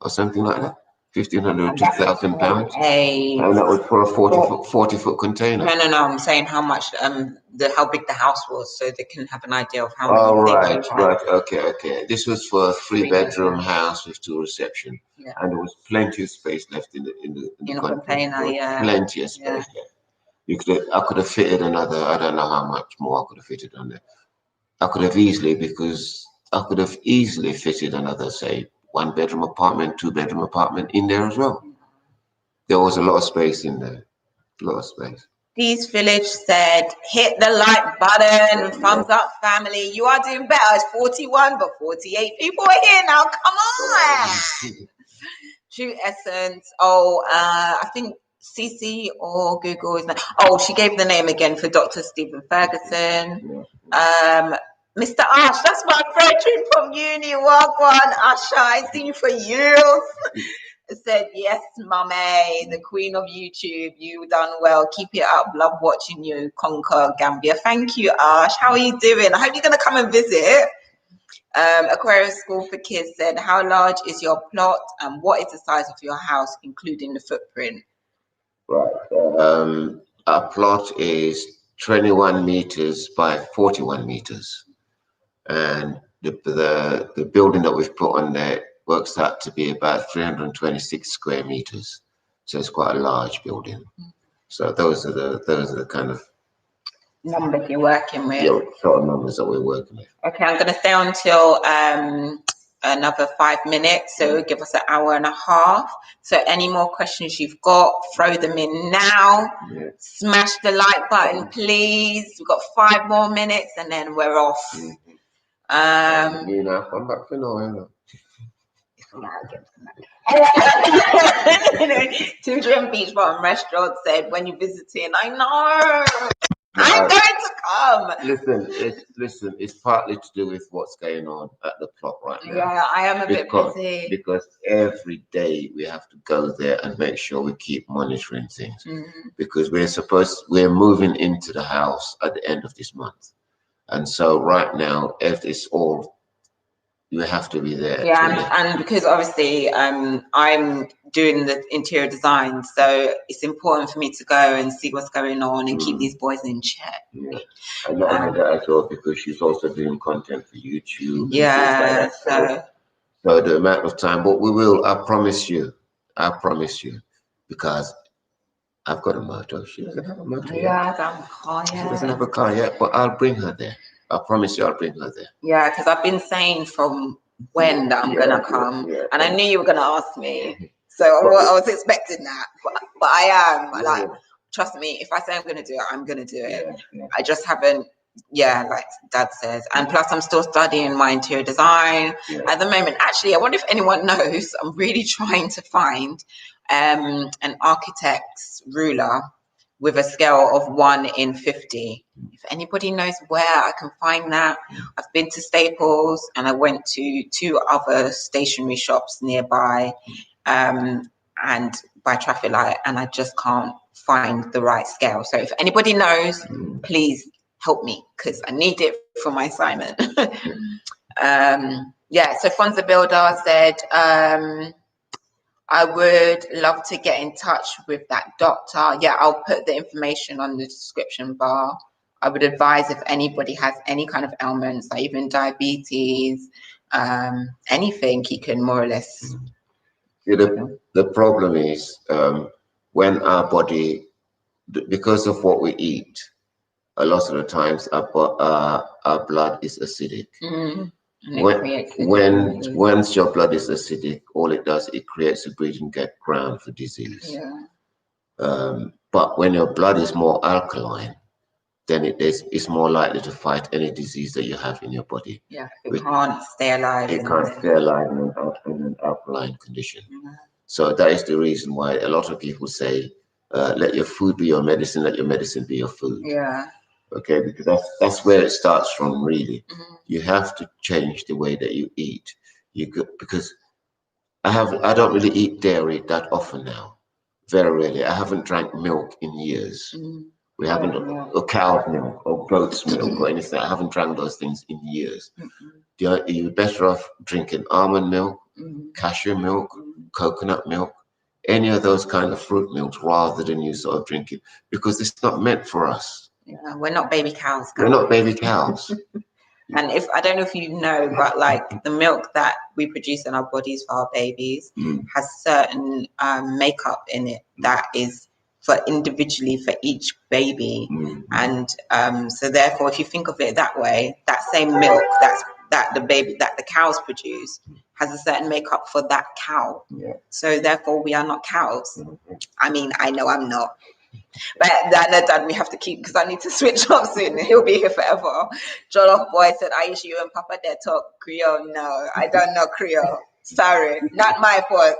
or something like that. 1,500 to 2,000 pounds. And that was for a 40-foot container. No. I'm saying how much, how big the house was, so they can have an idea of how many. Oh, right. Okay. This was for a 3-bedroom house with 2 reception, and there was plenty of space left in the container. Plenty of space left. I could have fitted another. I don't know how much more I could have fitted on there. I could have easily fitted another, say, 1-bedroom apartment, 2-bedroom apartment in there as well. There was a lot of space in there. A lot of space. Dees Village said, hit the like button, thumbs up family. You are doing better. It's 41, but 48 people are here now. Come on. True Essence. Oh, I think CC or Google is. Oh, she gave the name again for Dr. Stephen Ferguson. Mr. Ash, that's my friend from uni. Wagwan, Asha, I've seen you for years. Said, yes, mummy, the queen of YouTube. You done well. Keep it up. Love watching you conquer Gambia. Thank you, Ash. How are you doing? I hope you're going to come and visit. Aquarius School for Kids said, how large is your plot and what is the size of your house, including the footprint? Right. Our plot is 21 meters by 41 meters. And the building that we've put on there works out to be about 326 square meters. So it's quite a large building. So those are the kind of numbers you're working with. Sort of numbers that we're working with. Okay, I'm going to stay on till another 5 minutes, so give us an hour and a half. So any more questions you've got, throw them in now. Yeah. Smash the like button, please. We've got 5 more minutes and then we're off. Come back for now. Children Beach Bottom Restaurant said, when you're visiting, I know. I'm going to come. Listen, it's partly to do with what's going on at the plot right now. Yeah, I am a bit busy. Because every day we have to go there and make sure we keep monitoring things. Because we're moving into the house at the end of this month. And so right now, if it's all, you have to be there. Yeah, and because obviously I'm doing the interior design, so it's important for me to go and see what's going on and keep these boys in check. Yeah, and not only that as well, because she's also doing content for YouTube. Yeah, so the amount of time, but we will. I promise you, because I've got a motor. She doesn't have a motor yet. Yeah, I don't have a car yet. She doesn't have a car yet, but I'll bring her there. I promise you, I'll bring her there. Yeah, because I've been saying from when that I'm gonna come, and I knew you were gonna ask me, so I was expecting that. But I am like, trust me, if I say I'm gonna do it, I'm gonna do it. Yeah. I just haven't. Yeah, like Dad says, and plus I'm still studying my interior design at the moment. Actually, I wonder if anyone knows. I'm really trying to find an architect's ruler with a scale of 1 in 50. If anybody knows where I can find that, I've been to Staples and I went to 2 other stationery shops nearby and by traffic light, and I just can't find the right scale. So if anybody knows, please help me because I need it for my assignment. So Fonza Builder said, I would love to get in touch with that doctor. Yeah, I'll put the information on the description bar. I would advise if anybody has any kind of ailments, like even diabetes, anything, he can more or less. The problem is when our body, because of what we eat, a lot of the times our blood is acidic. Once your blood is acidic, all it does, it creates a breeding ground for disease. But when your blood is more alkaline, then it's more likely to fight any disease that you have in your body. Yeah, it can't stay alive. It can't stay alive in an alkaline condition. So that is the reason why a lot of people say, let your food be your medicine, let your medicine be your food. Yeah. Okay, because that's where it starts from, really. You have to change the way that you eat. Because I don't really eat dairy that often now. Very rarely. I haven't drank milk in years. We haven't, or cow's milk or goat's milk or anything. I haven't drank those things in years. You're better off drinking almond milk, cashew milk, coconut milk, any of those kind of fruit milks rather than you sort of drinking, because it's not meant for us. Yeah, we're not baby cows. We're not baby cows. And if I don't know if you know, but like the milk that we produce in our bodies for our babies has certain makeup in it that is for individually for each baby. And so therefore, if you think of it that way, that same milk that the cows produce has a certain makeup for that cow. So therefore, we are not cows. I mean, I know I'm not. But Dad, we have to keep, because I need to switch up soon. He'll be here forever. Jallow boy said, Aisha, you and Papa, they talk Creole. No, I don't know Creole. Sorry, not my fault.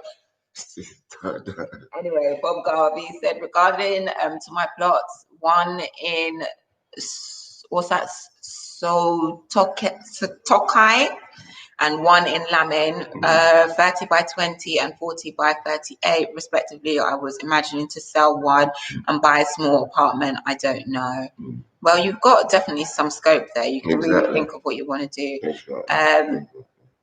Anyway, Bob Garvey said regarding to my plots, one in what's that? So Tokai, and one in Lamin, 30 by 20 and 40 by 38 respectively. I was imagining to sell one and buy a small apartment. I don't know. Well, you've got definitely some scope there. You can really think of what you want to do.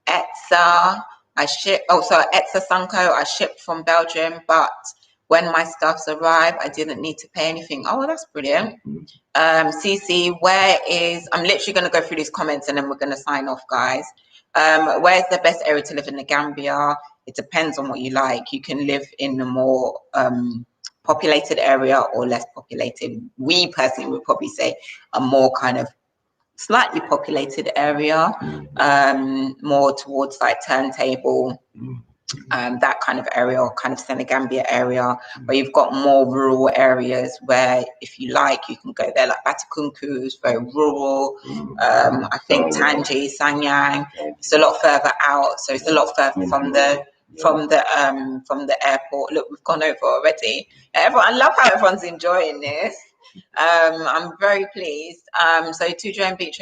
Etsa, Etsa Sunko, I shipped from Belgium, but when my stuffs arrived, I didn't need to pay anything. Oh, well, that's brilliant. CC, I'm literally going to go through these comments and then we're going to sign off, guys. Where's the best area to live in the Gambia? It depends on what you like. You can live in a more populated area or less populated. We personally would probably say a more kind of slightly populated area, more towards like Turntable, that kind of area, or kind of Senegambia area, where you've got more rural areas where if you like you can go there, like Batakunku is very rural. I think Tangi, Sanyang, it's a lot further out, so it's a lot further from the airport. Look, we've gone over already. Everyone, I love how everyone's enjoying this. I'm very pleased. So Tujo Beach,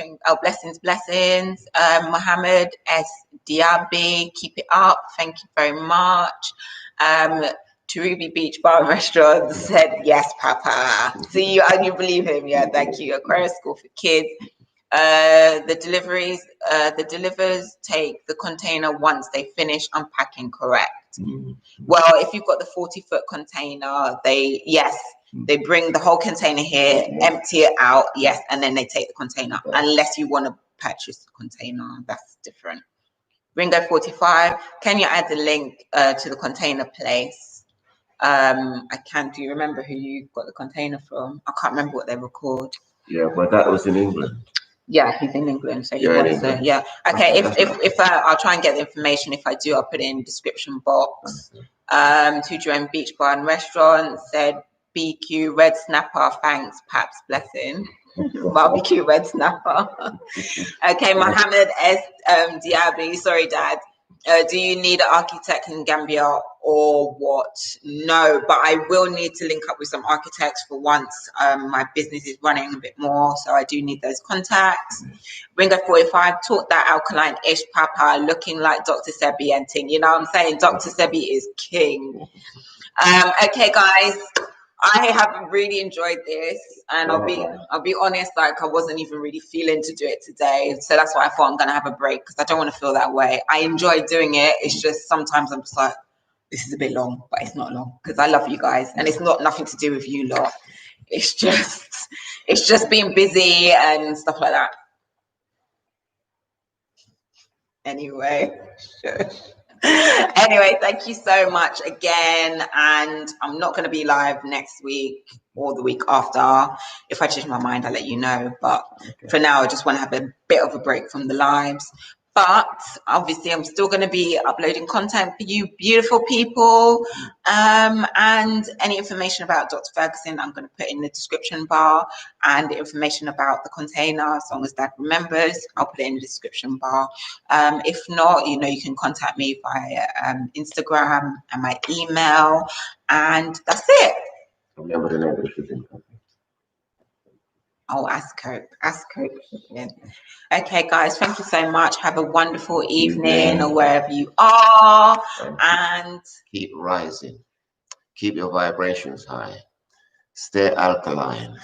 blessings. Mohammed S. Diaby, keep it up. Thank you very much. Turubi Beach Bar and Restaurant said, yes, Papa. See you, and you believe him. Yeah, thank you. Aquarius School for Kids. The delivers take the container once they finish unpacking, correct? Well, if you've got the 40-foot container, they bring the whole container here, empty it out, yes, and then they take the container, unless you want to purchase the container, that's different. Ringo 45, can you add the link to the container place? I can. Do you remember who you got the container from? I can't remember what they were called. Yeah, but that was in England. Yeah, he's in England, so he wants to. Yeah, okay. If I'll try and get the information. If I do, I'll put it in the description box. Tujuan Beach Bar and Restaurant said BQ Red Snapper. Thanks, Paps. Blessing. Barbecue Red Snapper. Okay, Mohammed S. Diaby. Sorry, Dad. Do you need an architect in Gambia or what? No, but I will need to link up with some architects for once my business is running a bit more, so I do need those contacts. Ringo 45, taught that alkaline-ish Papa, looking like Dr. Sebi and Ting. You know what I'm saying? Dr. Sebi is king. Okay, guys, I have really enjoyed this, and I'll be honest, like I wasn't even really feeling to do it today, so that's why I thought I'm gonna have a break, because I don't want to feel that way. I enjoy doing it. It's just sometimes I'm just like, this is a bit long, but it's not long because I love you guys, and it's not nothing to do with you lot. It's just being busy and stuff like that. Anyway, anyway, thank you so much again, and I'm not going to be live next week or the week after. If I change my mind, I'll let you know, but for now I just want to have a bit of a break from the lives. But obviously I'm still going to be uploading content for you beautiful people, and any information about Dr. Ferguson I'm going to put in the description bar, and the information about the container, as long as Dad remembers, I'll put it in the description bar. If not, you know, you can contact me via Instagram and my email, and that's it. Remember the name of the shipping company. Oh, Ascope. Yeah. Okay, guys, thank you so much. Have a wonderful evening or wherever you are, and keep rising. Keep your vibrations high. Stay alkaline.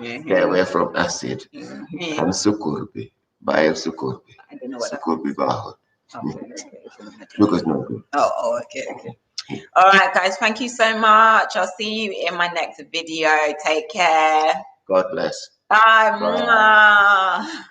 Stay away from acid. And sukurbi. Buy sukurbi. I don't know what sukurbi baho. Because no good. Oh, okay. All right, guys, thank you so much. I'll see you in my next video. Take care. God bless. Bye. Bye.